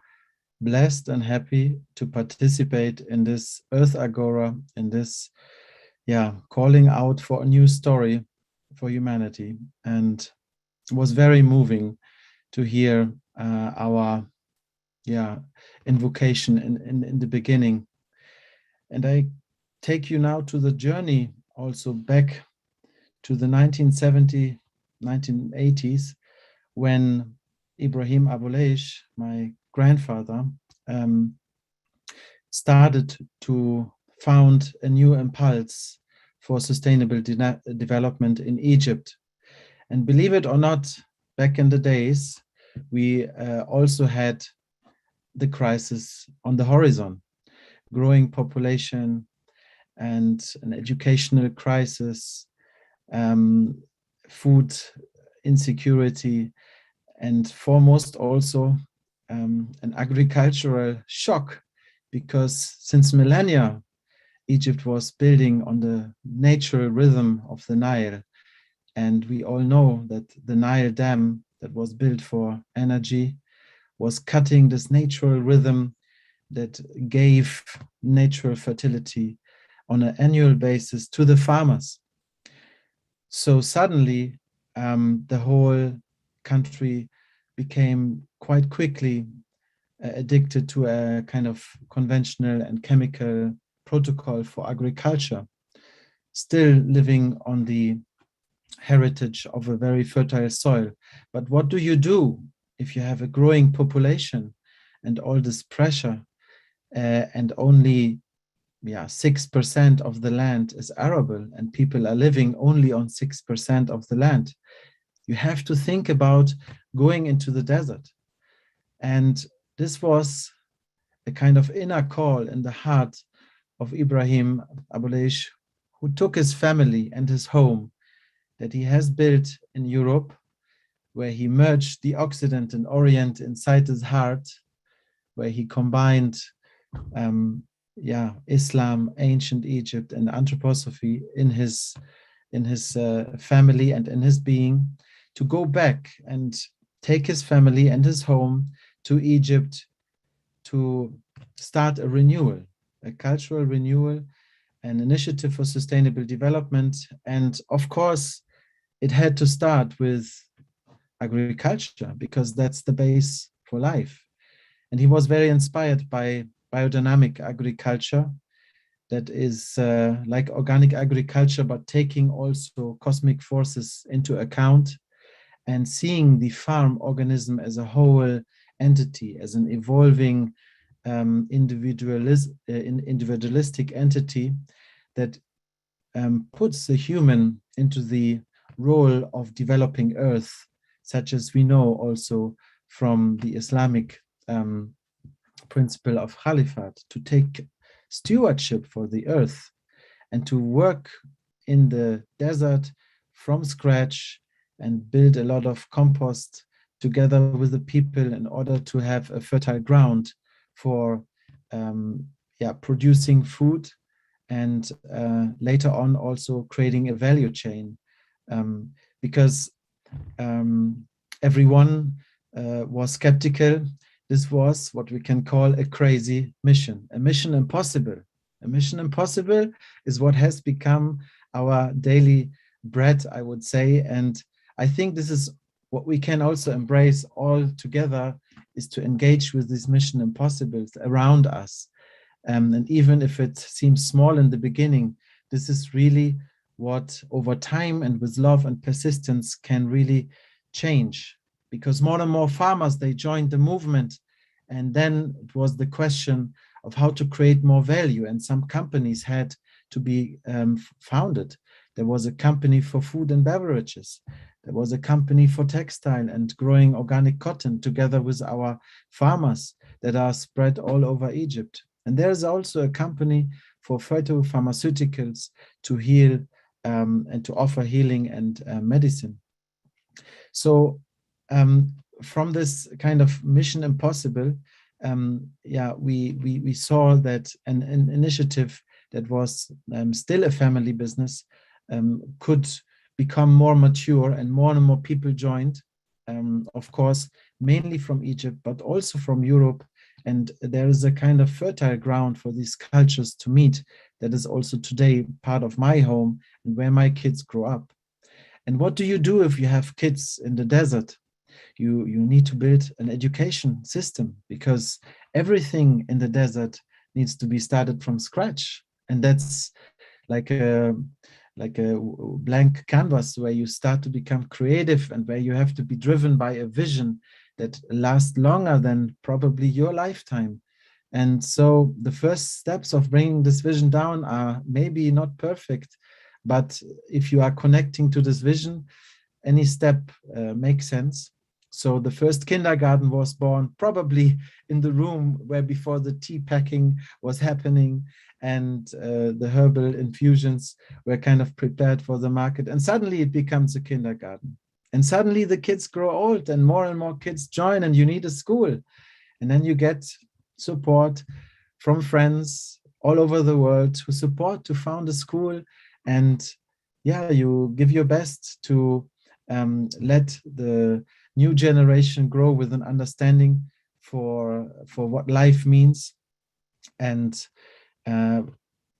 [SPEAKER 8] blessed and happy to participate in this Earth Agora, in this, calling out for a new story for humanity. And it was very moving to hear our invocation in the beginning. And I take you now to the journey also back to the 1980s, when Ibrahim Abulesh, my grandfather, started to found a new impulse for sustainable development in Egypt. And believe it or not, back in the days, we also had the crisis on the horizon, growing population and an educational crisis, food insecurity, and foremost also an agricultural shock, because since millennia, Egypt was building on the natural rhythm of the Nile. And we all know that the Nile Dam that was built for energy was cutting this natural rhythm that gave natural fertility on an annual basis to the farmers. So suddenly, the whole country became quite quickly addicted to a kind of conventional and chemical protocol for agriculture, still living on the heritage of a very fertile soil. But what do you do if you have a growing population and all this pressure, and only 6% of the land is arable, and people are living only on 6% of the land? You have to think about going into the desert. And this was a kind of inner call in the heart of Ibrahim Abulesh, who took his family and his home that he has built in Europe, where he merged the Occident and Orient inside his heart, where he combined Islam, ancient Egypt, and anthroposophy in his family and in his being, to go back and take his family and his home to Egypt to start a renewal, a cultural renewal an initiative for sustainable development. And of course, it had to start with agriculture because that's the base for life. And he was very inspired by biodynamic agriculture that is like organic agriculture, but taking also cosmic forces into account and seeing the farm organism as a whole entity, as an evolving individualistic entity that puts the human into the role of developing Earth, such as we know also from the Islamic principle of Caliphate, to take stewardship for the Earth and to work in the desert from scratch and build a lot of compost together with the people in order to have a fertile ground for producing food and later on also creating a value chain, because everyone was skeptical. This was what we can call a crazy mission, a mission impossible. A mission impossible is what has become our daily bread, I would say. And I think this is what we can also embrace all together, is to engage with these mission impossibles around us. And even if it seems small in the beginning, this is really what over time and with love and persistence can really change. Because more and more farmers, they joined the movement. And then it was the question of how to create more value. And some companies had to be founded. There was a company for food and beverages. There was a company for textile and growing organic cotton together with our farmers that are spread all over Egypt. And there's also a company for phytopharmaceuticals to heal and to offer healing and medicine. So from this kind of mission impossible, we saw that an initiative that was still a family business could become more mature, and more people joined, of course, mainly from Egypt, but also from Europe. And there is a kind of fertile ground for these cultures to meet that is also today part of my home and where my kids grow up. And what do you do if you have kids in the desert? You need to build an education system, because everything in the desert needs to be started from scratch. And that's like a blank canvas where you start to become creative and where you have to be driven by a vision that lasts longer than probably your lifetime. And so the first steps of bringing this vision down are maybe not perfect, but if you are connecting to this vision, any step makes sense. So the first kindergarten was born probably in the room where before the tea packing was happening and the herbal infusions were kind of prepared for the market. And suddenly it becomes a kindergarten. And suddenly the kids grow old and more kids join, and you need a school. And then you get support from friends all over the world who support to found a school. And you give your best to let the new generation grow with an understanding for what life means. And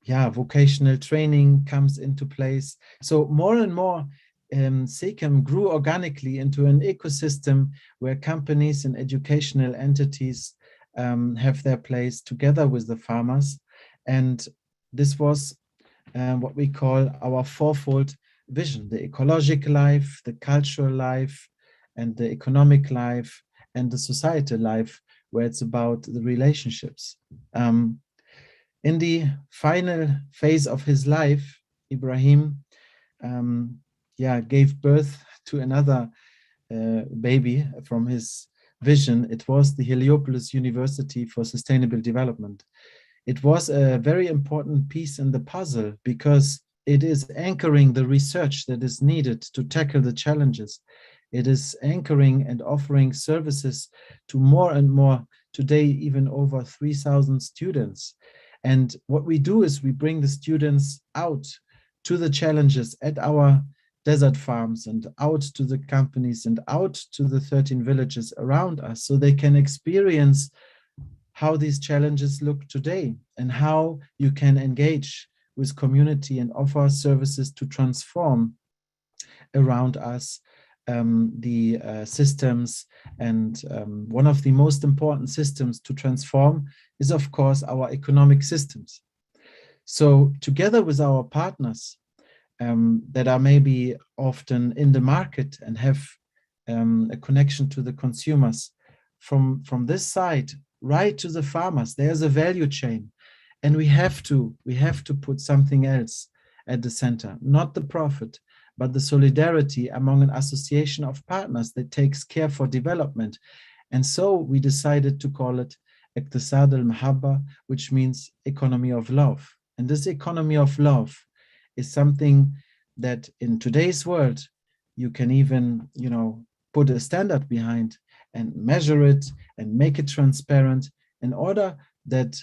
[SPEAKER 8] vocational training comes into place. So more and more, SECAM grew organically into an ecosystem where companies and educational entities have their place together with the farmers. And this was what we call our fourfold vision: the ecological life, the cultural life, and the economic life, and the societal life, where it's about the relationships. In the final phase of his life, Ibrahim gave birth to another baby from his vision. It was the Heliopolis University for Sustainable Development. It was a very important piece in the puzzle because it is anchoring the research that is needed to tackle the challenges. It is anchoring and offering services to more and more, today even over 3,000 students. And what we do is we bring the students out to the challenges at our desert farms and out to the companies and out to the 13 villages around us, so they can experience how these challenges look today and how you can engage with community and offer services to transform around us the systems. And one of the most important systems to transform is, of course, our economic systems. So together with our partners that are maybe often in the market and have a connection to the consumers, from this side right to the farmers, there's a value chain, and we have to put something else at the center, not the profit, but the solidarity among an association of partners that takes care for development. And so we decided to call it Iqtisad al-Mahabba, which means economy of love. And this economy of love is something that in today's world, you can even, put a standard behind and measure it and make it transparent in order that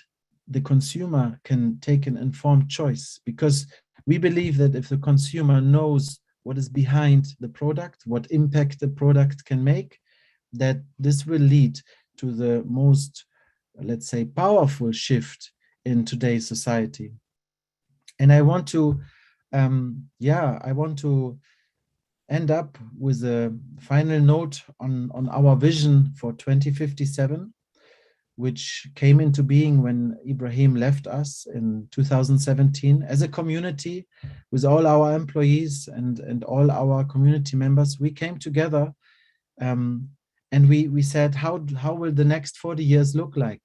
[SPEAKER 8] the consumer can take an informed choice. Because we believe that if the consumer knows what is behind the product, what impact the product can make, that this will lead to the most, let's say, powerful shift in today's society. And I want to, end up with a final note on our vision for 2057, which came into being when Ibrahim left us in 2017. As a community, with all our employees and all our community members, we came together and we said, how will the next 40 years look like?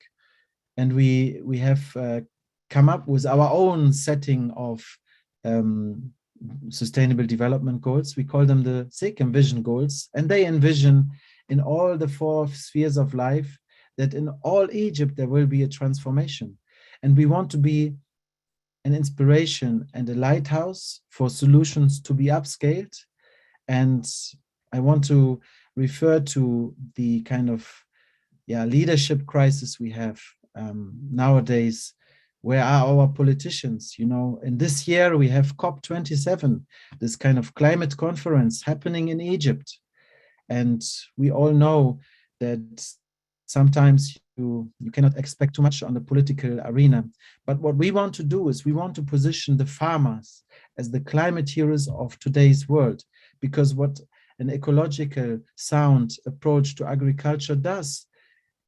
[SPEAKER 8] And we have come up with our own setting of sustainable development goals. We call them the SECAM Vision Goals, and they envision in all the 4 spheres of life that in all Egypt there will be a transformation. And we want to be an inspiration and a lighthouse for solutions to be upscaled. And I want to refer to the kind of leadership crisis we have nowadays. Where are our politicians? In this year we have COP27, this kind of climate conference happening in Egypt. And we all know that sometimes you cannot expect too much on the political arena. But what we want to do is we want to position the farmers as the climate heroes of today's world, because what an ecological sound approach to agriculture does,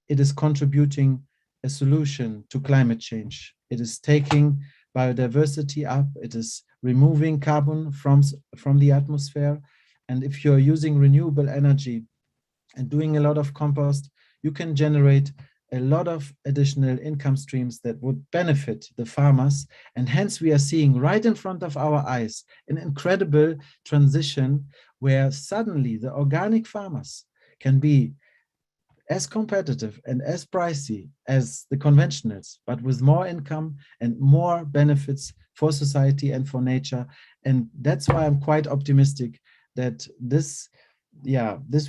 [SPEAKER 8] it is contributing a solution to climate change. It is taking biodiversity up, it is removing carbon from the atmosphere. And if you're using renewable energy and doing a lot of compost, you can generate a lot of additional income streams that would benefit the farmers. And hence we are seeing right in front of our eyes an incredible transition where suddenly the organic farmers can be as competitive and as pricey as the conventionals, but with more income and more benefits for society and for nature. And that's why I'm quite optimistic that this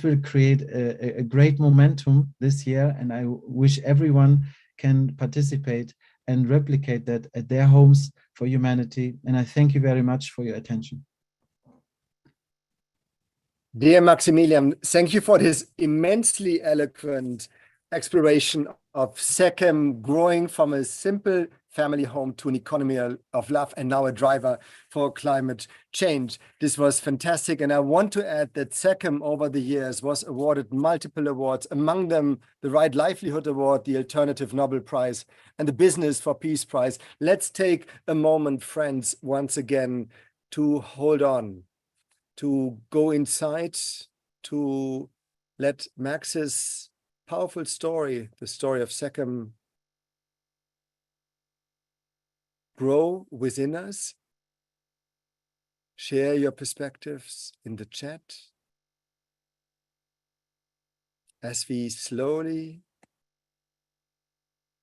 [SPEAKER 8] will create a great momentum this year. And I wish everyone can participate and replicate that at their homes for humanity. And I thank you very much for your attention.
[SPEAKER 4] Dear Maximilian, thank you for this immensely eloquent exploration of SECAM growing from a simple family home to an economy of love and now a driver for climate change. This was fantastic. And I want to add that SECAM over the years was awarded multiple awards, among them the Right Livelihood Award, the Alternative Nobel Prize, and the Business for Peace Prize. Let's take a moment, friends, once again, to hold on, to go inside, to let Max's powerful story, the story of SECAM, grow within us. Share your perspectives in the chat as we slowly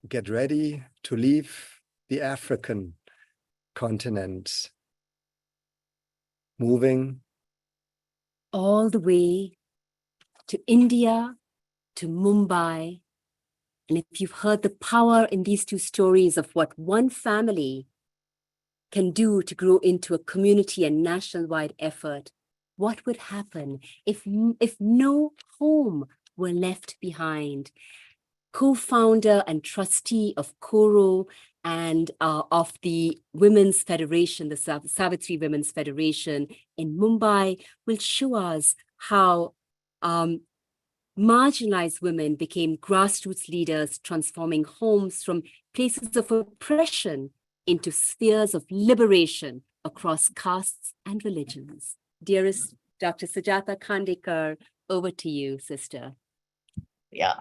[SPEAKER 4] get ready to leave the African continent, moving
[SPEAKER 2] all the way to India, to Mumbai. And if you've heard the power in these 2 stories of what one family can do to grow into a community and national-wide effort, what would happen if no home were left behind? Co-founder and trustee of Koro, and of the Women's Federation, the Savitri Women's Federation in Mumbai, will show us how marginalized women became grassroots leaders, transforming homes from places of oppression into spheres of liberation across castes and religions. Dearest Dr. Sujata Khandekar, over to you, sister.
[SPEAKER 5] Yeah.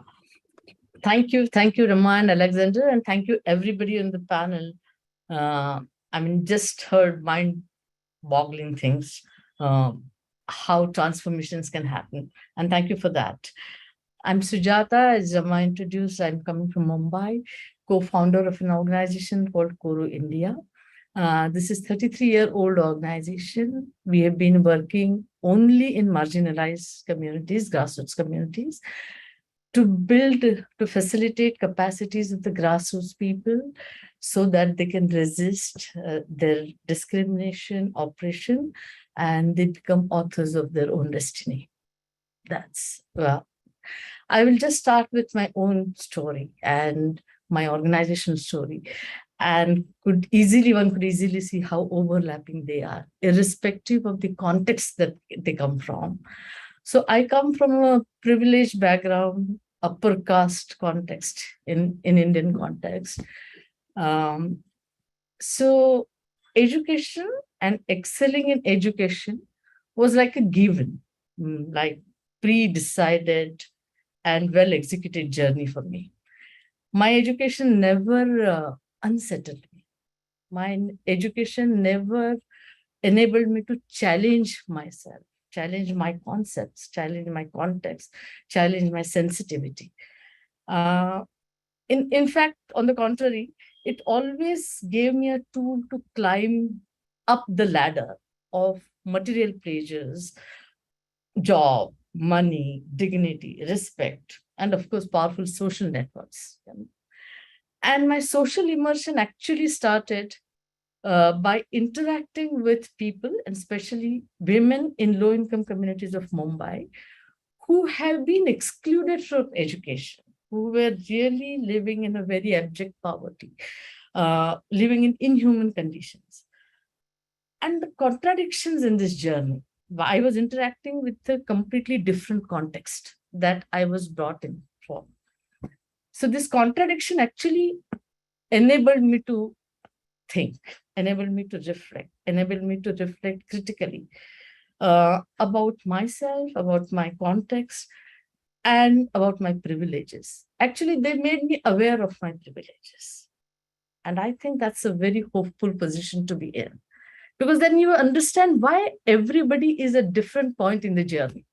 [SPEAKER 5] Thank you, Rama and Alexander, and thank you everybody on the panel. Just heard mind-boggling things, how transformations can happen, and thank you for that. I'm Sujata, as Rama introduced. I'm coming from Mumbai, co-founder of an organization called Koro India. This is a 33-year-old organization. We have been working only in marginalized communities, grassroots communities, to facilitate capacities of the grassroots people so that they can resist their discrimination, oppression, and they become authors of their own destiny. I will just start with my own story and my organization story, and one could easily see how overlapping they are, irrespective of the context that they come from. So I come from a privileged background, upper caste context, in Indian context. So education and excelling in education was like a given, like pre-decided and well-executed journey for me. My education never unsettled me. My education never enabled me to challenge myself, challenge my concepts, challenge my context, challenge my sensitivity. In fact, on the contrary, it always gave me a tool to climb up the ladder of material pleasures, job, money, dignity, respect, and of course, powerful social networks. And my social immersion actually started by interacting with people, and especially women in low-income communities of Mumbai, who have been excluded from education, who were really living in a very abject poverty, living in inhuman conditions. And the contradictions in this journey, I was interacting with a completely different context that I was brought in from. So this contradiction actually enabled me to think, enabled me to reflect, enabled me to reflect critically about myself, about my context, and about my privileges. Actually, they made me aware of my privileges. And I think that's a very hopeful position to be in, because then you understand why everybody is at different point in the journey.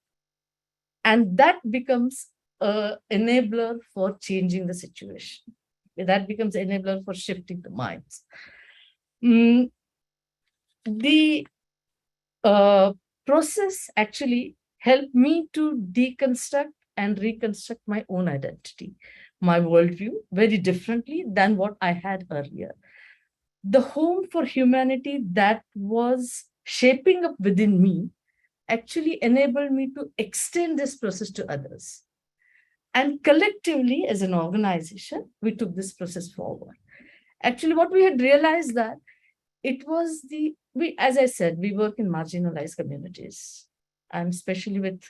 [SPEAKER 5] And that becomes an enabler for changing the situation. That becomes an enabler for shifting the minds. The process actually helped me to deconstruct and reconstruct my own identity, my worldview, very differently than what I had earlier. The home for humanity that was shaping up within me actually enabled me to extend this process to others. And collectively, as an organization, we took this process forward. Actually, what we had realized that it was as I said, we work in marginalized communities, and especially with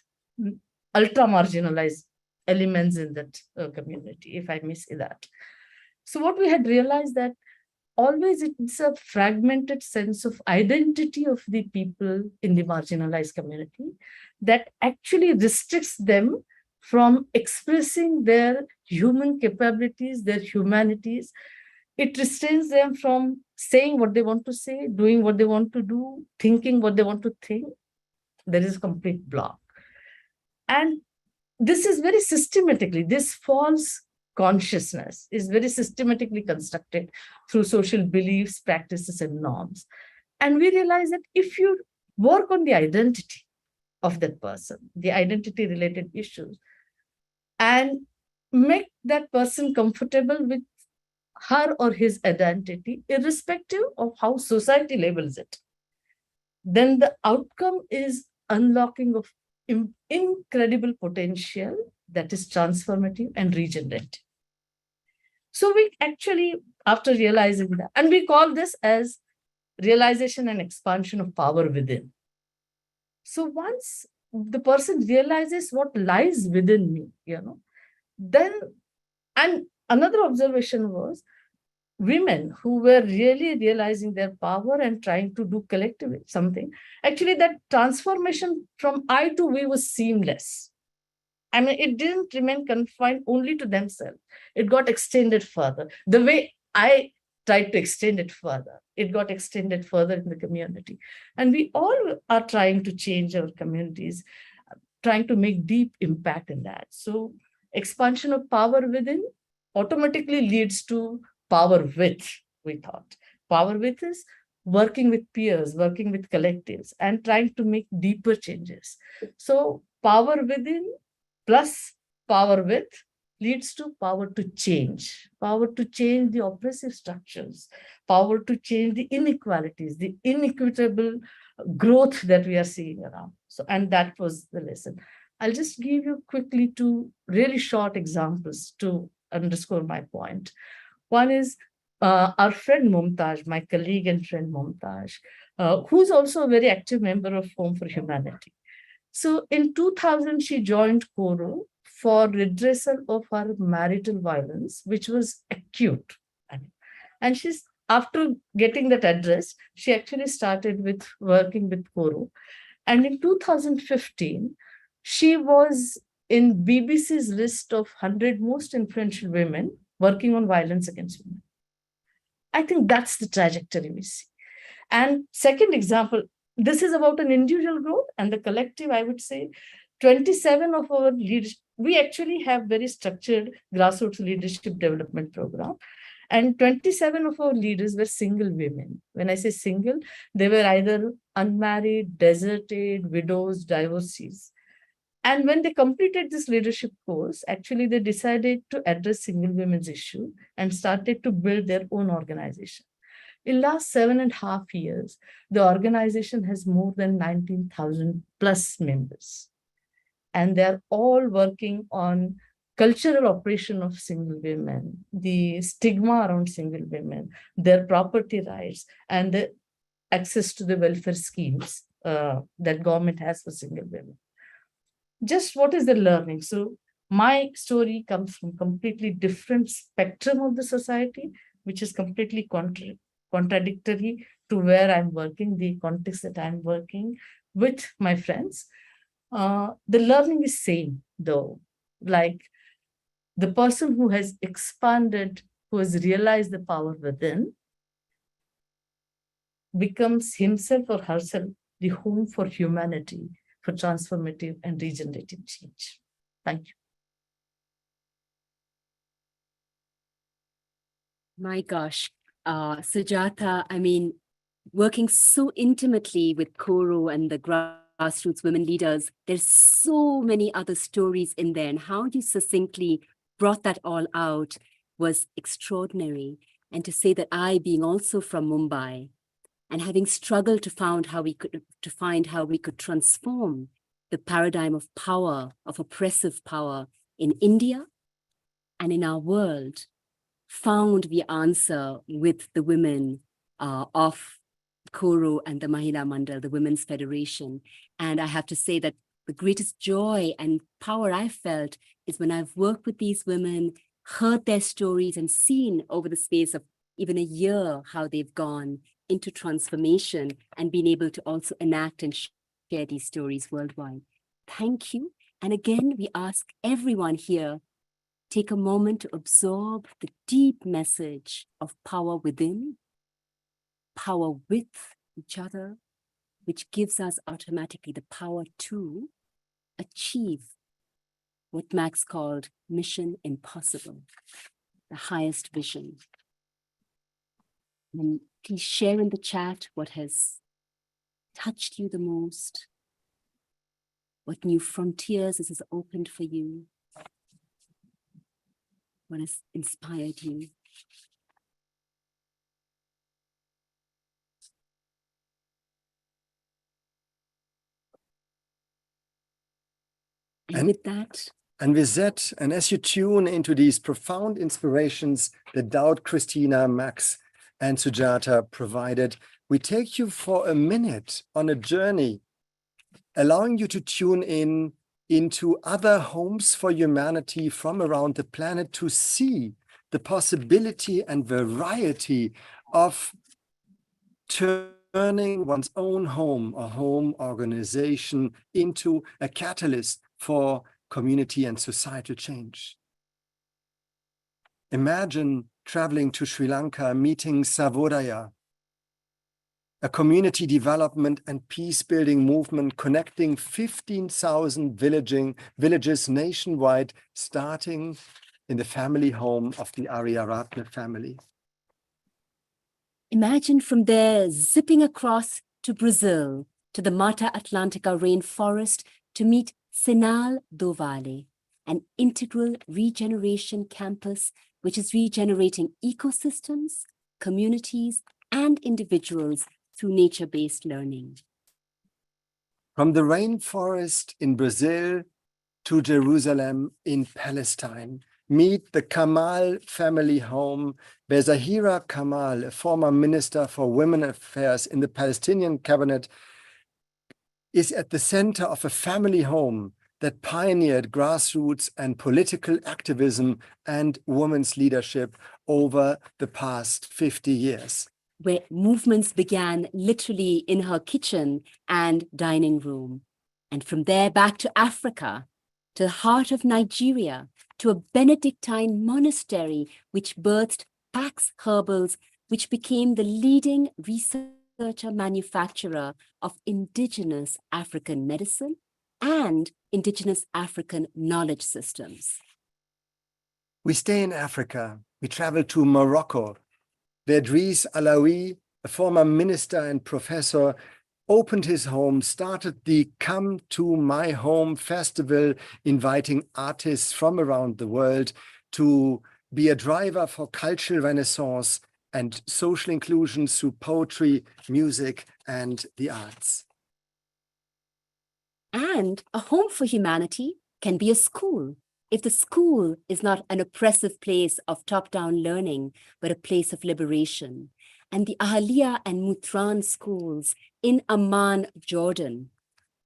[SPEAKER 5] ultra-marginalized elements in that community, if I may say that. So what we had realized that always it's a fragmented sense of identity of the people in the marginalized community that actually restricts them from expressing their human capabilities, their humanities. It restrains them from saying what they want to say, doing what they want to do, thinking what they want to think. There is a complete block. And this is very systematically, this false consciousness is very systematically constructed through social beliefs, practices, and norms. And we realize that if you work on the identity of that person, the identity-related issues, and make that person comfortable with her or his identity, irrespective of how society labels it, then the outcome is unlocking of incredible potential that is transformative and regenerative. So we actually, after realizing that, and we call this as realization and expansion of power within. So once the person realizes what lies within me, then, and another observation was women who were really realizing their power and trying to do collectively something, actually that transformation from I to we was seamless. I mean, it didn't remain confined only to themselves. It got extended further. The way I tried to extend it further, it got extended further in the community. And we all are trying to change our communities, trying to make deep impact in that. So expansion of power within automatically leads to power with, we thought. Power with is working with peers, working with collectives, and trying to make deeper changes. So power within plus power with leads to power to change the oppressive structures, power to change the inequalities, the inequitable growth that we are seeing around. So, and that was the lesson. I'll just give you quickly two really short examples to underscore my point. One is our friend Mumtaj, my colleague and friend Mumtaj, who's also a very active member of Home for Humanity. So in 2000, she joined Koro for redressal of her marital violence, which was acute. And she's, after getting that addressed, she actually started with working with Koro. And in 2015, she was in BBC's list of 100 most influential women working on violence against women. I think that's the trajectory we see. And second example, this is about an individual growth and the collective, I would say, 27 of our leaders, we actually have very structured grassroots leadership development program. And 27 of our leaders were single women. When I say single, they were either unmarried, deserted, widows, divorcees. And when they completed this leadership course, actually they decided to address single women's issue and started to build their own organization. In the last 7.5 years, the organization has more than 19,000 plus members. And they're all working on cultural oppression of single women, the stigma around single women, their property rights, and the access to the welfare schemes that government has for single women. Just what is the learning? So my story comes from completely different spectrum of the society, which is completely contradictory to where I'm working, the context that I'm working with my friends. The learning is same though, like the person who has expanded, who has realized the power within, becomes himself or herself the home for humanity, for transformative and regenerative change. Thank you.
[SPEAKER 2] My gosh, Sujata, I mean, working so intimately with Koro and the grassroots women leaders, there's so many other stories in there, and how you succinctly brought that all out was extraordinary. And to say that I, being also from Mumbai, and having struggled to find how we could transform the paradigm of power, of oppressive power in India and in our world, found the answer with the women of Koro and the Mahila Mandal, the Women's Federation. And I have to say that the greatest joy and power I felt is when I've worked with these women, heard their stories, and seen over the space of even a year how they've gone into transformation and been able to also enact and share these stories worldwide. Thank you. And again, we ask everyone here, take a moment to absorb the deep message of power within, power with each other, which gives us automatically the power to achieve what Max called mission impossible, the highest vision. And please share in the chat what has touched you the most, what new frontiers this has opened for you, what has inspired you. And with that,
[SPEAKER 4] And with that, and as you tune into these profound inspirations that Daud, Christina, Max, and Sujata provided, we take you for a minute on a journey, allowing you to tune in into other homes for humanity from around the planet to see the possibility and variety of turning one's own home or home organization into a catalyst for community and societal change. Imagine traveling to Sri Lanka, meeting Savodaya, a community development and peace-building movement connecting 15,000 villages nationwide, starting in the family home of the Aryaratne family.
[SPEAKER 2] Imagine from there zipping across to Brazil, to the Mata Atlantica rainforest to meet Sinal do Vale, an integral regeneration campus which is regenerating ecosystems, communities, and individuals through nature-based learning.
[SPEAKER 4] From the rainforest in Brazil to Jerusalem in Palestine, meet the Kamal family home, where Zahira Kamal, a former minister for women affairs in the Palestinian cabinet, is at the center of a family home that pioneered grassroots and political activism and women's leadership over the past 50 years.
[SPEAKER 2] Where movements began literally in her kitchen and dining room. And from there back to Africa, to the heart of Nigeria, to a Benedictine monastery which birthed Pax Herbals, which became the leading researcher manufacturer of indigenous African medicine and indigenous African knowledge systems.
[SPEAKER 4] We stay in Africa. We travel to Morocco, where Driss Alaoui, a former minister and professor, opened his home, started the Come to My Home festival, inviting artists from around the world to be a driver for cultural renaissance and social inclusion through poetry, music, and the arts.
[SPEAKER 2] And a home for humanity can be a school, if the school is not an oppressive place of top-down learning, but a place of liberation. And the Ahaliya and Mutran schools in Amman, Jordan,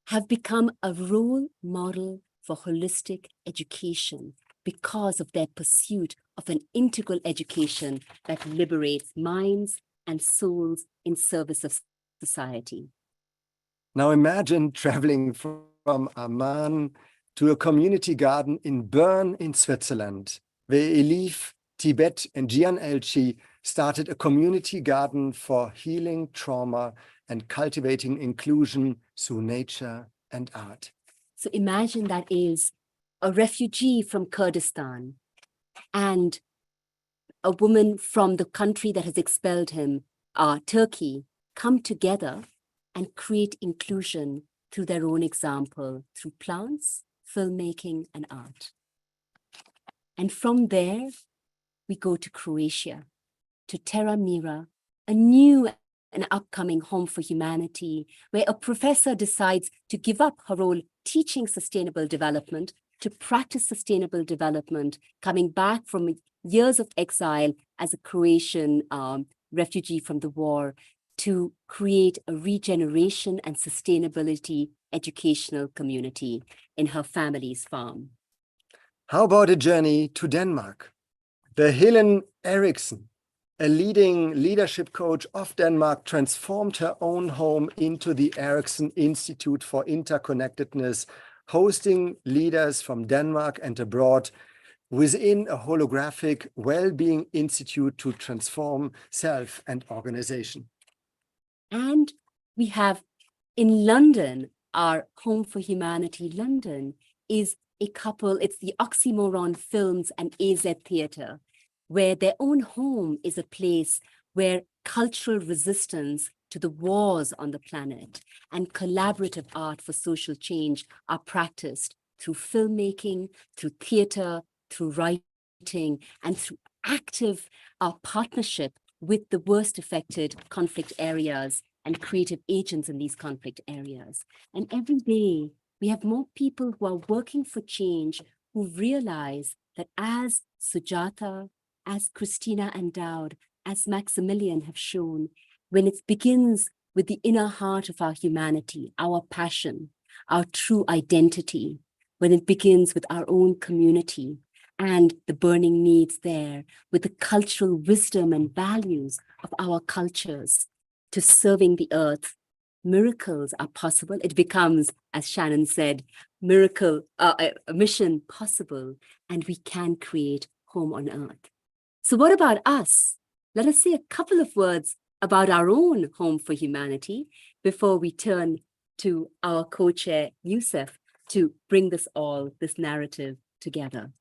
[SPEAKER 2] have become a role model for holistic education because of their pursuit of an integral education that liberates minds and souls in service of society.
[SPEAKER 4] Now imagine traveling from Amman to a community garden in Bern in Switzerland, where Elif, Tibet, and Gian Elchi started a community garden for healing trauma and cultivating inclusion through nature and art.
[SPEAKER 2] So imagine that is a refugee from Kurdistan and a woman from the country that has expelled him, Turkey, come together and create inclusion through their own example, through plants, filmmaking, and art. And from there, we go to Croatia, to Terra Mira, a new and upcoming home for humanity, where a professor decides to give up her role teaching sustainable development to practice sustainable development, coming back from years of exile as a Croatian refugee from the war, to create a regeneration and sustainability educational community in her family's farm.
[SPEAKER 4] How about a journey to Denmark? The Helen Eriksen, a leading leadership coach of Denmark, transformed her own home into the Eriksen Institute for Interconnectedness, hosting leaders from Denmark and abroad within a holographic well-being institute to transform self and organization.
[SPEAKER 2] And we have in London, our Home for Humanity London is a couple, it's the Oxymoron Films and AZ Theatre, where their own home is a place where cultural resistance to the wars on the planet and collaborative art for social change are practiced through filmmaking, through theatre, through writing, and through active partnership with the worst affected conflict areas and creative agents in these conflict areas. And every day, we have more people who are working for change, who realize that as Sujata, as Christina and Dowd, as Maximilian have shown, when it begins with the inner heart of our humanity, our passion, our true identity, when it begins with our own community and the burning needs there, with the cultural wisdom and values of our cultures to serving the earth, miracles are possible. It becomes, as Shannon said, a mission possible, and we can create home on earth. So what about us? Let us say a couple of words about our own home for humanity before we turn to our co-chair, Yusuf, to bring this narrative together.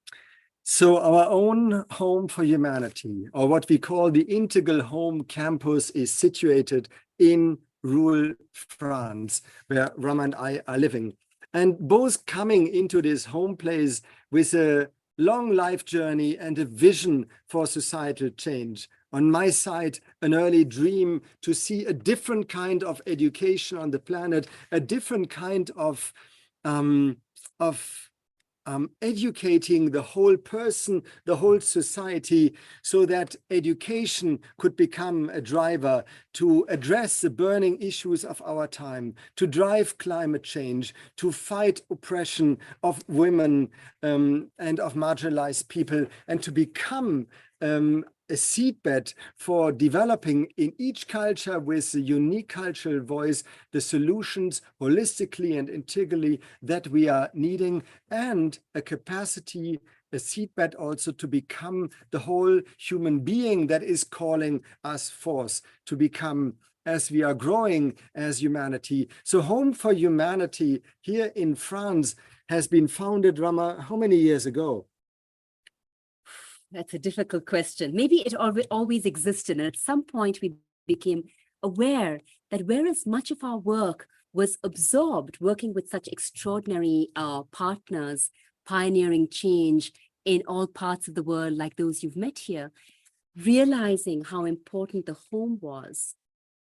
[SPEAKER 4] So our own home for humanity, or what we call the Integral Home Campus, is situated in rural France, where Rama and I are living. And both coming into this home place with a long life journey and a vision for societal change. On my side, an early dream to see a different kind of education on the planet, a different kind of educating the whole person, the whole society, so that education could become a driver to address the burning issues of our time, to drive climate change, to fight oppression of women and of marginalized people, and to become a seedbed for developing in each culture with a unique cultural voice the solutions holistically and integrally that we are needing, and a capacity, a seedbed also to become the whole human being that is calling us forth to become as we are growing as humanity. So Home for Humanity here in France has been founded, Rama, how many years ago?
[SPEAKER 2] That's a difficult question. Maybe it always existed, and at some point we became aware that whereas much of our work was absorbed working with such extraordinary partners, pioneering change in all parts of the world like those you've met here, realizing how important the home was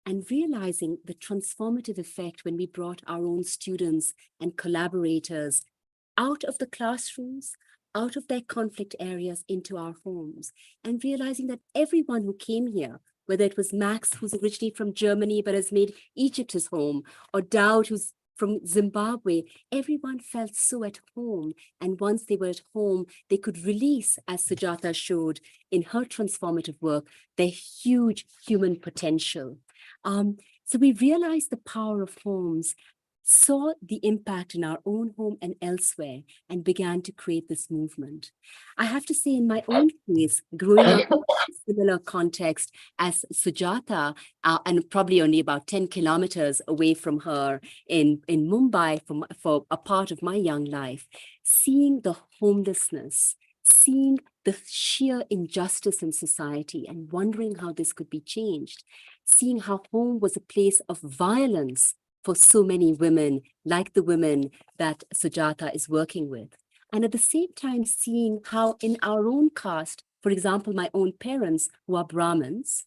[SPEAKER 2] and realizing the transformative effect when we brought our own students and collaborators out of the classrooms, out of their conflict areas into our homes, and realizing that everyone who came here, whether it was Max, who's originally from Germany but has made Egypt his home, or Dowd, who's from Zimbabwe, everyone felt so at home. And once they were at home, they could release, as Sujata showed in her transformative work, their huge human potential. So we realized the power of homes, saw the impact in our own home and elsewhere, and began to create this movement. I have to say, in my own case, growing up in a similar context as Sujata, and probably only about 10 kilometers away from her in Mumbai for a part of my young life, seeing the homelessness, seeing the sheer injustice in society and wondering how this could be changed, seeing how home was a place of violence for so many women, like the women that Sujata is working with. And at the same time, seeing how in our own caste, for example, my own parents, who are Brahmins,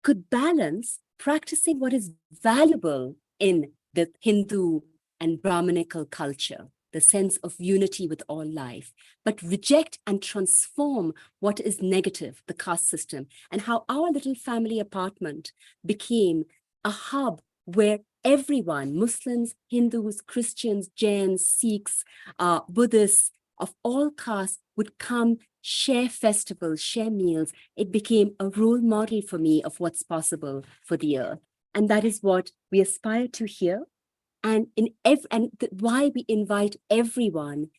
[SPEAKER 2] could balance practicing what is valuable in the Hindu and Brahminical culture, the sense of unity with all life, but reject and transform what is negative, the caste system, and how our little family apartment became a hub where everyone, Muslims, Hindus, Christians, Jains, Sikhs, Buddhists of all castes would come, share festivals, share meals. It became a role model for me of what's possible for the earth. And that is what we aspire to here. And why we invite everyone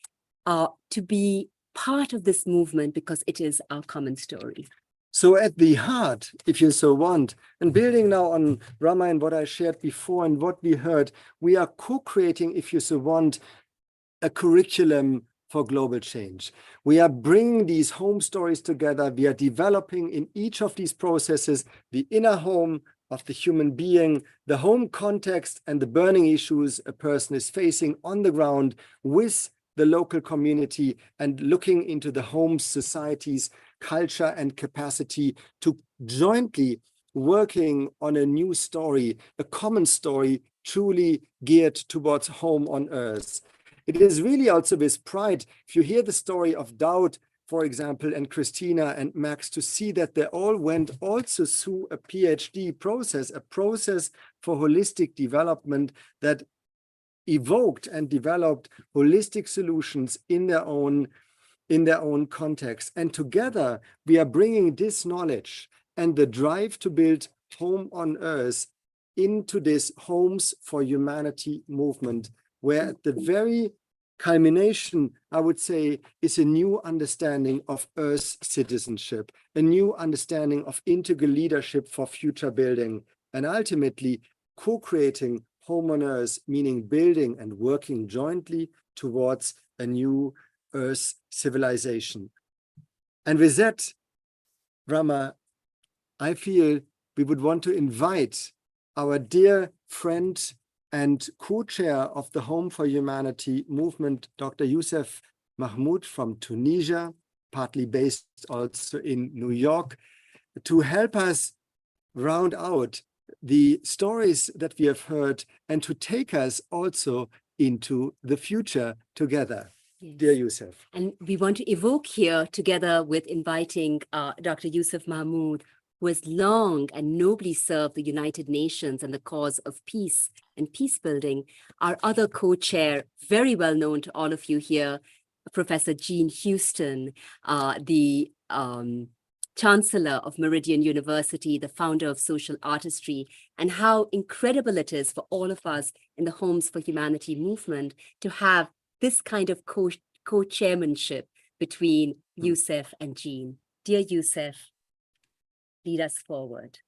[SPEAKER 2] to be part of this movement, because it is our common story.
[SPEAKER 4] So at the heart, if you so want, and building now on Rama and what I shared before and what we heard, we are co-creating, if you so want, a curriculum for global change. We are bringing these home stories together. We are developing in each of these processes the inner home of the human being, the home context and the burning issues a person is facing on the ground with the local community, and looking into the home societies, culture and capacity to jointly working on a new story, a common story truly geared towards home on earth. it is really also with pride, if you hear the story of Daud, for example, and Christina and Max, to see that they all went also through a PhD process, a process for holistic development that evoked and developed holistic solutions in their own context. And together, we are bringing this knowledge and the drive to build home on Earth into this Homes for Humanity movement, where at the very culmination, I would say, is a new understanding of Earth citizenship, a new understanding of integral leadership for future building, and ultimately co-creating home on Earth, meaning building and working jointly towards a new Earth civilization. And with that, Rama, I feel we would want to invite our dear friend and co-chair of the Home for Humanity movement, Dr. Youssef Mahmoud from Tunisia, partly based also in New York, to help us round out the stories that we have heard and to take us also into the future together.
[SPEAKER 2] Yes.
[SPEAKER 4] Dear Youssef.
[SPEAKER 2] And we want to evoke here, together with inviting Dr. Youssef Mahmoud, who has long and nobly served the United Nations and the cause of peace and peace building, our other co-chair, very well known to all of you here, Professor Jean Houston, the Chancellor of Meridian University, the founder of Social Artistry, and how incredible it is for all of us in the Homes for Humanity movement to have this kind of co-chairmanship between Youssef and Jean. Dear Youssef, lead us forward.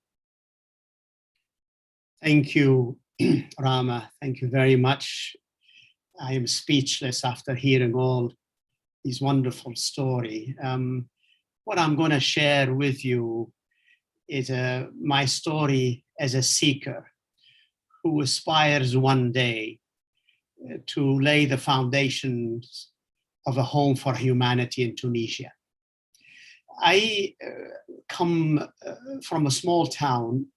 [SPEAKER 3] Thank you, Rama. Thank you very much. I am speechless after hearing all these wonderful stories. What I'm going to share with you is my story as a seeker who aspires one day to lay the foundations of a home for humanity in Tunisia. I come from a small town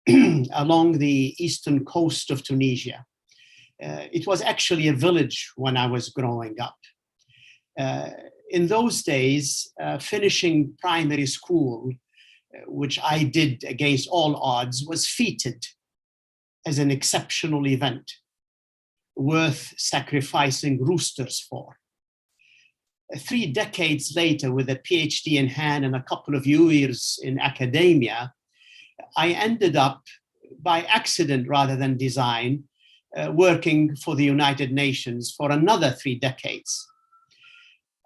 [SPEAKER 3] along the eastern coast of Tunisia. It was actually a village when I was growing up. In those days, finishing primary school, which I did against all odds, was feted as an exceptional event worth sacrificing roosters for. 3 decades later, with a PhD in hand and a couple of years in academia, I ended up, by accident rather than design, working for the United Nations for another 3 decades.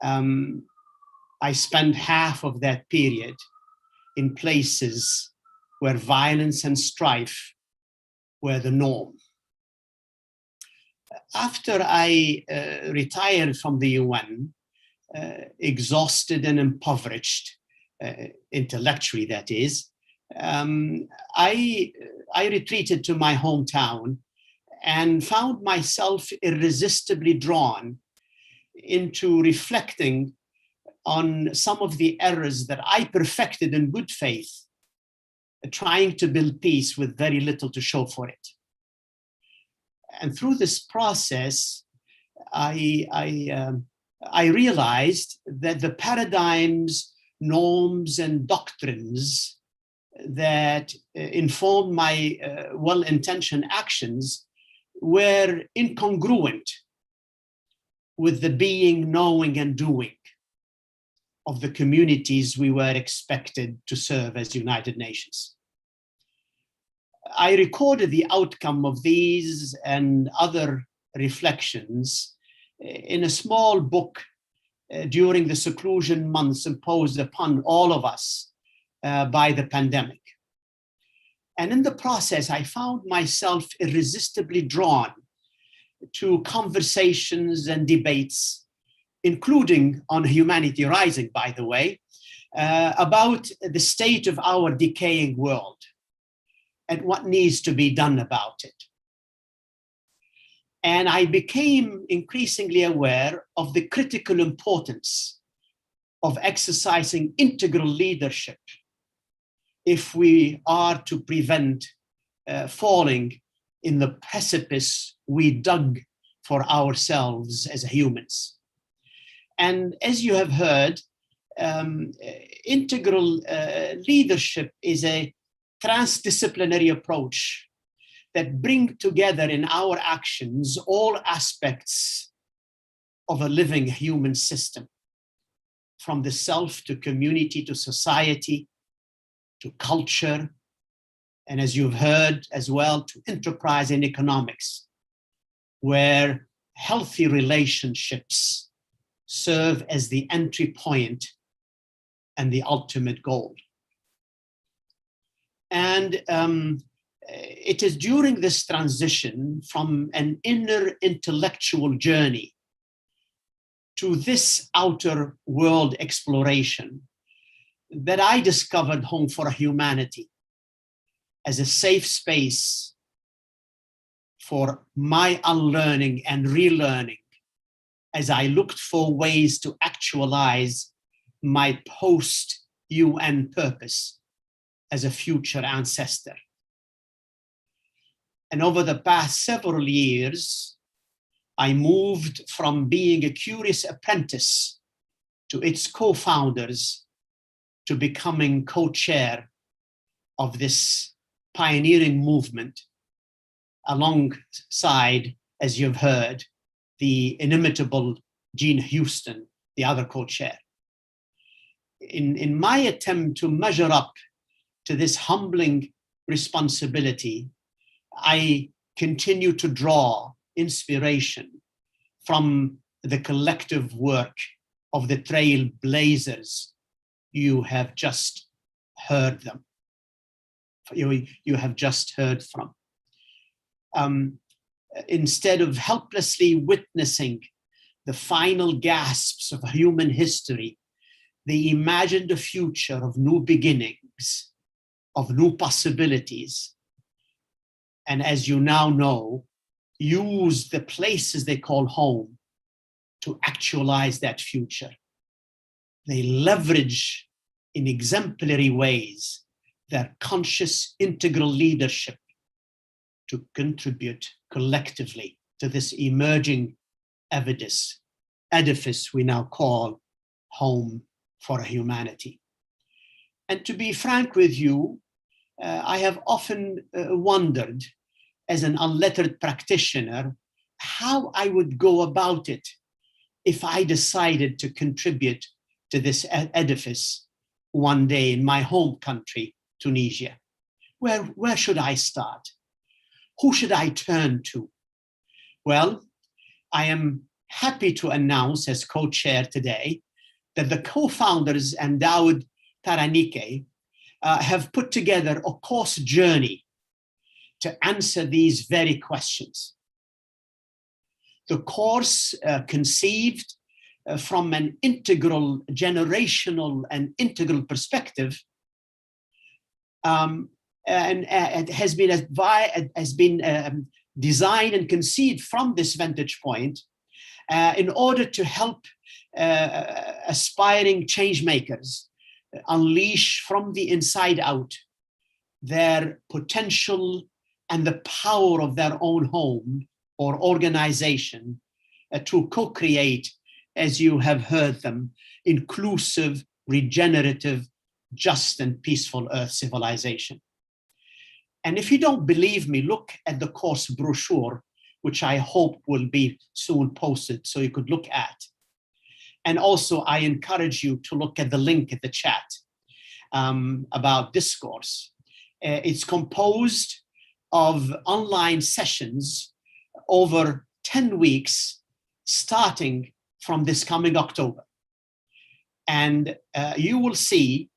[SPEAKER 3] I spent half of that period in places where violence and strife were the norm. After I retired from the UN, exhausted and impoverished, intellectually that is, I retreated to my hometown and found myself irresistibly drawn into reflecting on some of the errors that I perfected in good faith, trying to build peace with very little to show for it. And through this process, I realized that the paradigms, norms, and doctrines that informed my well-intentioned actions were incongruent with the being, knowing, and doing of the communities we were expected to serve as United Nations. I recorded the outcome of these and other reflections in a small book during the seclusion months imposed upon all of us by the pandemic. And in the process, I found myself irresistibly drawn to conversations and debates, including on Humanity Rising, by the way, about the state of our decaying world and what needs to be done about it. And I became increasingly aware of the critical importance of exercising integral leadership if we are to prevent falling in the precipice we dug for ourselves as humans. And as you have heard, integral leadership is a transdisciplinary approach that bring together in our actions all aspects of a living human system, from the self to community to society to culture, and as you've heard as well, to enterprise and economics, where healthy relationships serve as the entry point and the ultimate goal. And it is during this transition from an inner intellectual journey to this outer world exploration that I discovered Home for Humanity as a safe space for my unlearning and relearning as I looked for ways to actualize my post-UN purpose as a future ancestor. And over the past several years, I moved from being a curious apprentice to its co-founders to becoming co-chair of this pioneering movement alongside, as you've heard, the inimitable Jean Houston, the other co-chair. In my attempt to measure up to this humbling responsibility, I continue to draw inspiration from the collective work of the trailblazers you have just heard them. You have just heard from. Instead of helplessly witnessing the final gasps of human history, they imagined a future of new beginnings, of new possibilities. And as you now know, use the places they call home to actualize that future. They leverage in exemplary ways their conscious integral leadership to contribute collectively to this emerging edifice we now call Home for Humanity. And to be frank with you, I have often wondered, as an unlettered practitioner, how I would go about it if I decided to contribute to this edifice one day in my home country, Tunisia. Where should I start? Who should I turn to? Well, I am happy to announce as co-chair today that the co-founders and Daoud Taranike have put together a course journey to answer these very questions. The course conceived from an integral, generational and integral perspective, and it has been designed and conceived from this vantage point in order to help aspiring change makers unleash from the inside out their potential and the power of their own home or organization to co-create, as you have heard them, inclusive, regenerative, just and peaceful Earth civilization. And if you don't believe me, look at the course brochure, which I hope will be soon posted so you could look at. And also I encourage you to look at the link at the chat about this course. It's composed of online sessions over 10 weeks, starting from this coming October. And you will see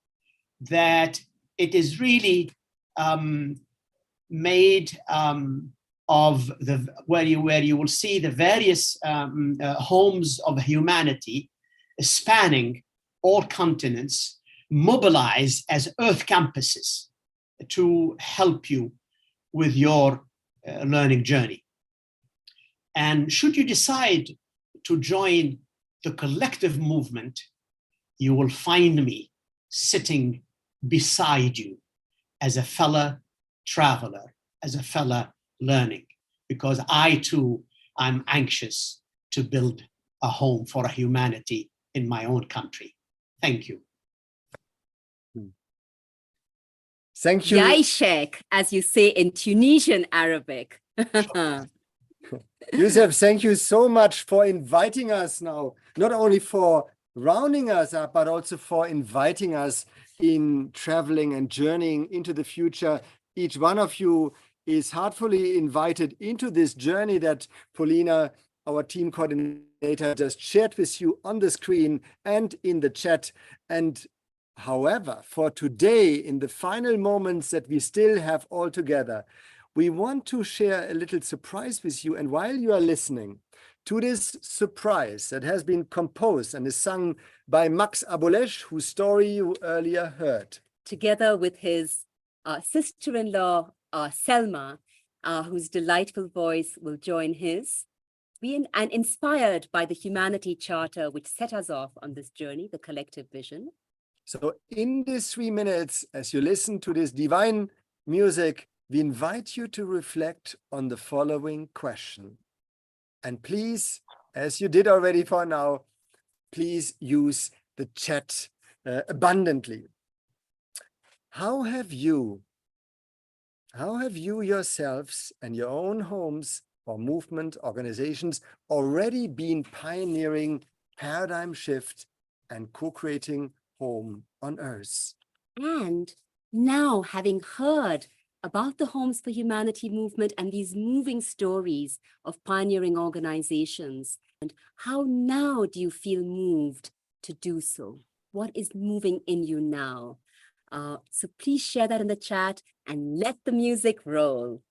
[SPEAKER 3] that it is really made of where you will see the various homes of humanity spanning all continents, mobilized as Earth campuses to help you with your learning journey. And should you decide to join the collective movement, you will find me sitting beside you as a fellow traveler, as a fellow learning, because I too I'm anxious to build a home for humanity in my own country. Thank you.
[SPEAKER 4] Thank you.
[SPEAKER 2] Yaishek, as you say in Tunisian Arabic.
[SPEAKER 4] Yusuf, thank you so much for inviting us now, not only for rounding us up, but also for inviting us in traveling and journeying into the future. Each one of you is heartfully invited into this journey that Paulina, our team coordinator, just shared with you on the screen and in the chat. And however, for today, in the final moments that we still have all together, we want to share a little surprise with you. And while you are listening to this surprise that has been composed and is sung by Max Abolesh, whose story you earlier heard,
[SPEAKER 2] together with his sister-in-law, Selma, whose delightful voice will join his, and inspired by the Humanity Charter, which set us off on this journey, the collective vision.
[SPEAKER 4] So in these 3 minutes, as you listen to this divine music, we invite you to reflect on the following question. And please, as you did already for now, please use the chat abundantly. How have you yourselves and your own homes or movement organizations already been pioneering paradigm shift and co-creating home on Earth?
[SPEAKER 2] And now, having heard about the Homes for Humanity movement and these moving stories of pioneering organizations, and how now do you feel moved to do so? What is moving in you now? So please share that in the chat and let the music roll.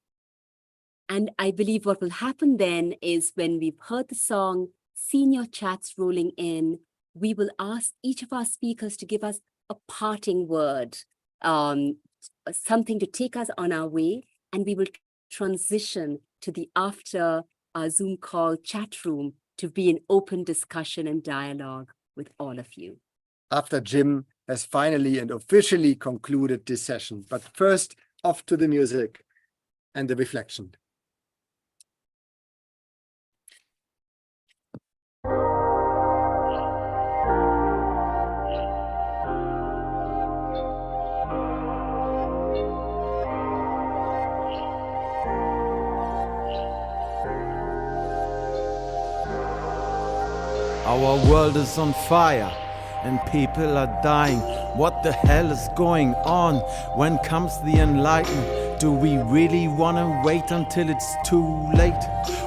[SPEAKER 2] And I believe what will happen then is, when we've heard the song, seen your chats rolling in, we will ask each of our speakers to give us a parting word, something to take us on our way, and we will transition to the after Zoom call chat room to be in open discussion and dialogue with all of you.
[SPEAKER 4] After Jim has finally and officially concluded this session. But first, off to the music and the reflection.
[SPEAKER 9] Our world is on fire and people are dying. What the hell is going on? When comes the enlightenment? Do we really want to wait until it's too late?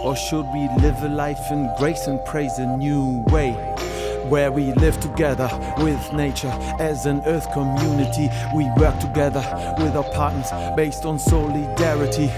[SPEAKER 9] Or should we live a life in grace and praise a new way, where we live together with nature as an earth community? We work together with our partners based on solidarity.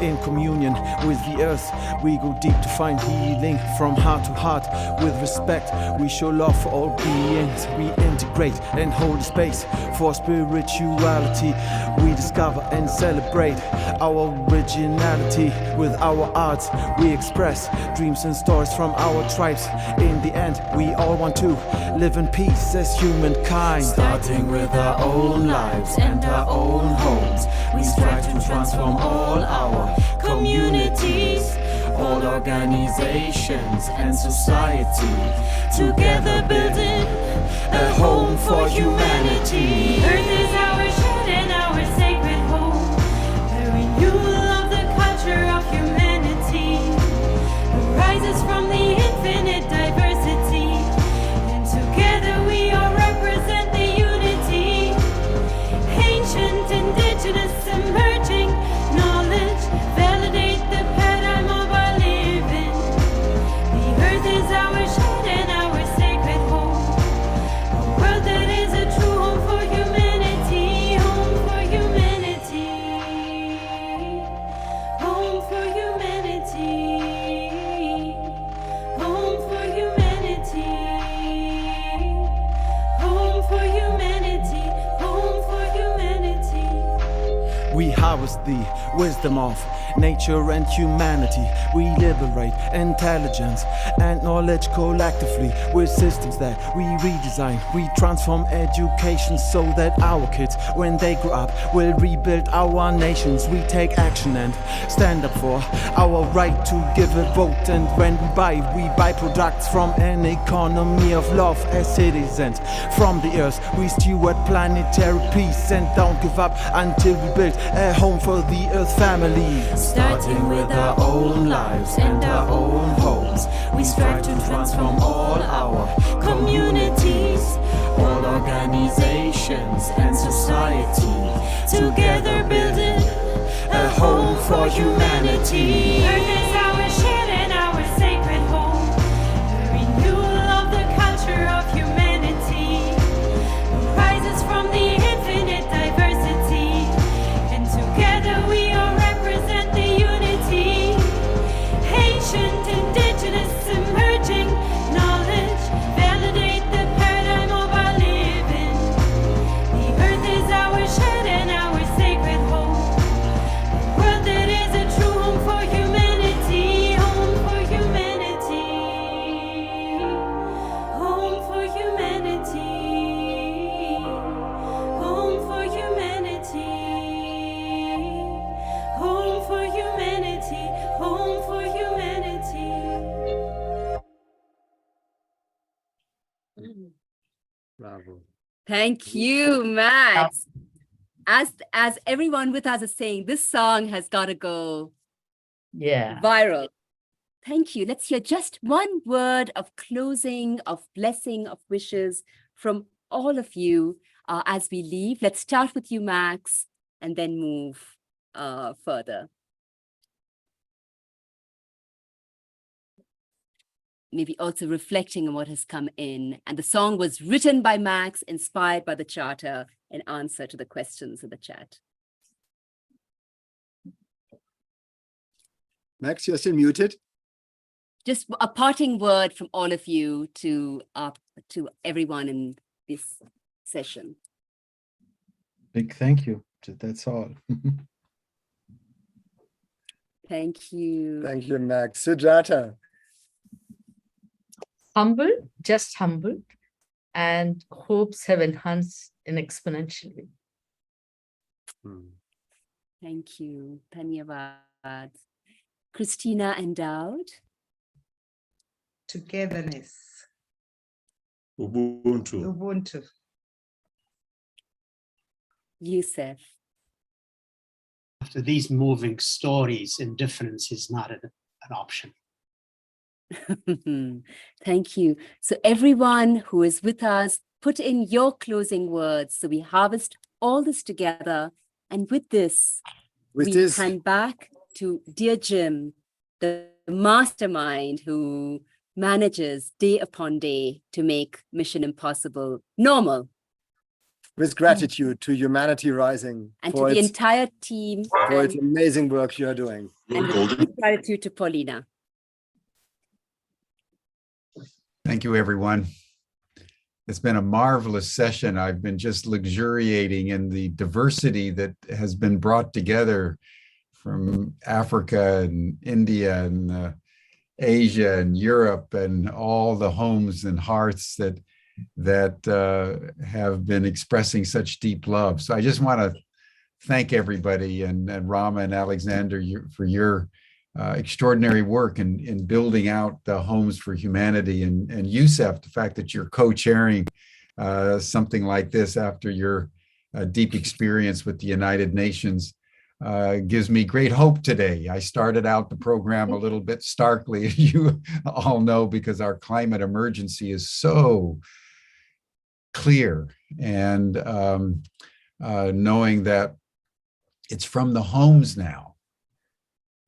[SPEAKER 9] In communion with the earth, we go deep to find healing from heart to heart. With respect, we show love for all beings. We integrate and hold space for spirituality. We discover and celebrate our originality. With our arts, we express dreams and stories from our tribes. In the end, we all want to live in peace as humankind.
[SPEAKER 10] Starting with our own lives and our own homes, we strive to transform all our communities, all organizations and society, together building a home for humanity.
[SPEAKER 11] Earth is our shed and our sacred home, the renewal of the culture of humanity arises from the infinite diversity, and together we all represent the unity. Ancient, indigenous, emerging knowledge validate the paradigm of our living. The earth is our shed and our sacred home, a world that is a true home for humanity. Home for humanity. Home for humanity. Home for humanity. Home for humanity. Home for humanity.
[SPEAKER 9] We harvest the wisdom of nature and humanity. We liberate intelligence and knowledge collectively with systems that we redesign. We transform education so that our kids, when they grow up, will rebuild our nations. We take action and stand up for our right to give a vote. And when we buy products from an economy of love as citizens. From the earth, we steward planetary peace and don't give up until we build a home for the earth family.
[SPEAKER 10] Starting with our own lives and our own homes, we strive to transform all our communities, all organizations and society, together building a home for humanity.
[SPEAKER 11] Earth is our shared and our sacred home, the renewal of the culture of humanity, rises from the infinite diversity, and together we all represent the unity. Ancient, indigenous, emerging knowledge, validate the paradigm of our living. The earth is our shared and our sacred home, a world that is a true home for humanity, home for humanity, home for humanity, home for humanity, home for humanity, home for humanity.
[SPEAKER 4] Bravo.
[SPEAKER 2] Thank you, Max. As everyone with us is saying, this song has got to go
[SPEAKER 5] Yeah.
[SPEAKER 2] viral. Thank you. Let's hear just one word of closing, of blessing, of wishes from all of you as we leave. Let's start with you, Max, and then move further. Maybe also reflecting on what has come in. And the song was written by Max, inspired by the charter, in answer to the questions in the chat.
[SPEAKER 4] Max, you're still muted.
[SPEAKER 2] Just a parting word from all of you to everyone in this session.
[SPEAKER 8] Big thank you. That's all.
[SPEAKER 2] Thank you.
[SPEAKER 4] Thank you, Max. Sujata.
[SPEAKER 5] Humbled, just humbled, and hopes have enhanced in exponential way.
[SPEAKER 2] Thank you. Dhanyavad. Christina Endowed.
[SPEAKER 6] Togetherness.
[SPEAKER 7] Ubuntu.
[SPEAKER 6] Ubuntu.
[SPEAKER 2] Yusef.
[SPEAKER 3] After these moving stories, indifference is not an option.
[SPEAKER 2] Thank you. So everyone who is with us, put in your closing words. So we harvest all this together. And with this, we hand back to dear Jim, the mastermind who manages day upon day to make Mission Impossible normal.
[SPEAKER 4] With gratitude to Humanity Rising
[SPEAKER 2] and to the entire team
[SPEAKER 4] for its amazing work you are doing.
[SPEAKER 2] And with gratitude to Paulina.
[SPEAKER 1] Thank you, everyone. It's been a marvelous session. I've been just luxuriating in the diversity that has been brought together from Africa and India and Asia and Europe and all the homes and hearts that have been expressing such deep love. So I just want to thank everybody and Rama and Alexander for your extraordinary work in building out the Homes for Humanity, and Yusef, the fact that you're co-chairing something like this after your deep experience with the United Nations gives me great hope today. I started out the program a little bit starkly, as you all know, because our climate emergency is so clear, and knowing that it's from the homes now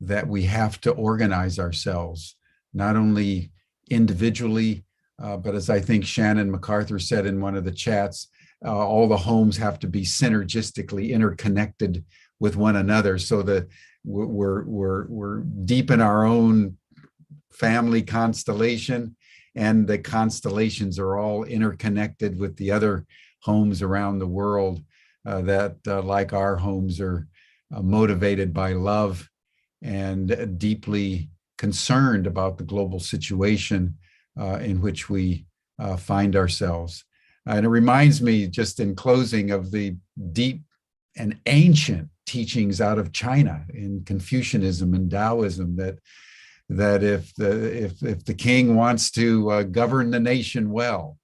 [SPEAKER 1] that we have to organize ourselves, not only individually, but as I think Shannon MacArthur said in one of the chats, all the homes have to be synergistically interconnected with one another, so that we're deep in our own family constellation, and the constellations are all interconnected with the other homes around the world that, like our homes, are motivated by love and deeply concerned about the global situation in which we find ourselves. And it reminds me, just in closing, of the deep and ancient teachings out of China in Confucianism and Taoism, that if the king wants to govern the nation well,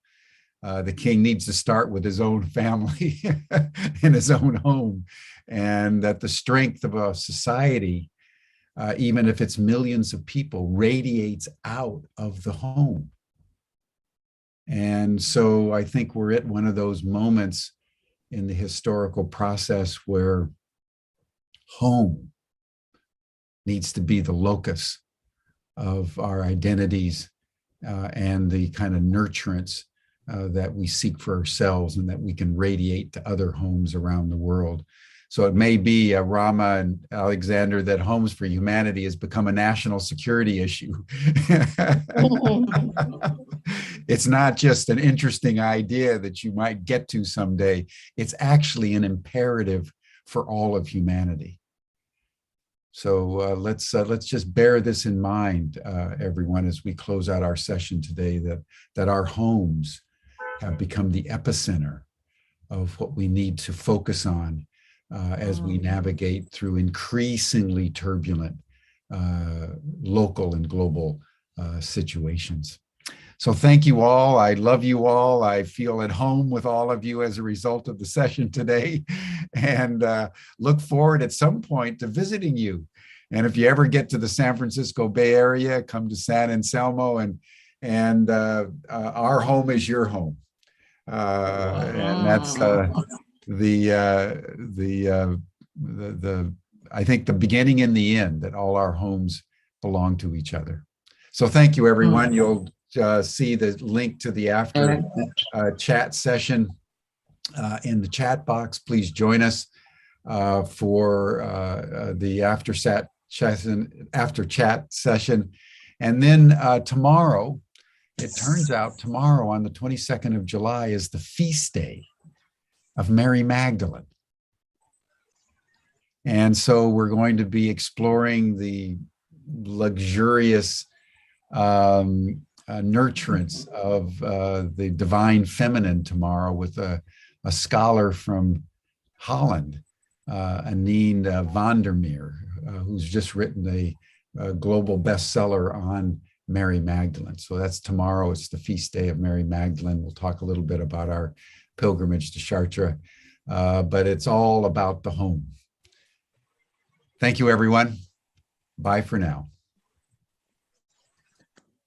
[SPEAKER 1] the king needs to start with his own family in his own home, and that the strength of a society, even if it's millions of people, radiates out of the home. And so I think we're at one of those moments in the historical process where home needs to be the locus of our identities and the kind of nurturance that we seek for ourselves and that we can radiate to other homes around the world. So it may be, Rama and Alexander, that Homes for Humanity has become a national security issue. It's not just an interesting idea that you might get to someday. It's actually an imperative for all of humanity. So let's just bear this in mind, everyone, as we close out our session today, that our homes have become the epicenter of what we need to focus on as we navigate through increasingly turbulent local and global situations. So thank you all. I love you all. I feel at home with all of you as a result of the session today, and look forward at some point to visiting you. And if you ever get to the San Francisco Bay Area, come to San Anselmo, and our home is your home. And that's I think the beginning and the end, that all our homes belong to each other. So thank you, everyone. You'll see the link to the after chat session in the chat box. Please join us for the after chat session. And then tomorrow, it turns out tomorrow on the 22nd of July is the feast day of Mary Magdalene. And so we're going to be exploring the luxurious nurturance of the divine feminine tomorrow with a scholar from Holland, Anine van der Meer, who's just written a global bestseller on Mary Magdalene. So that's tomorrow. It's the feast day of Mary Magdalene. We'll talk a little bit about our pilgrimage to Chartres, but it's all about the home. Thank you, everyone. Bye for now.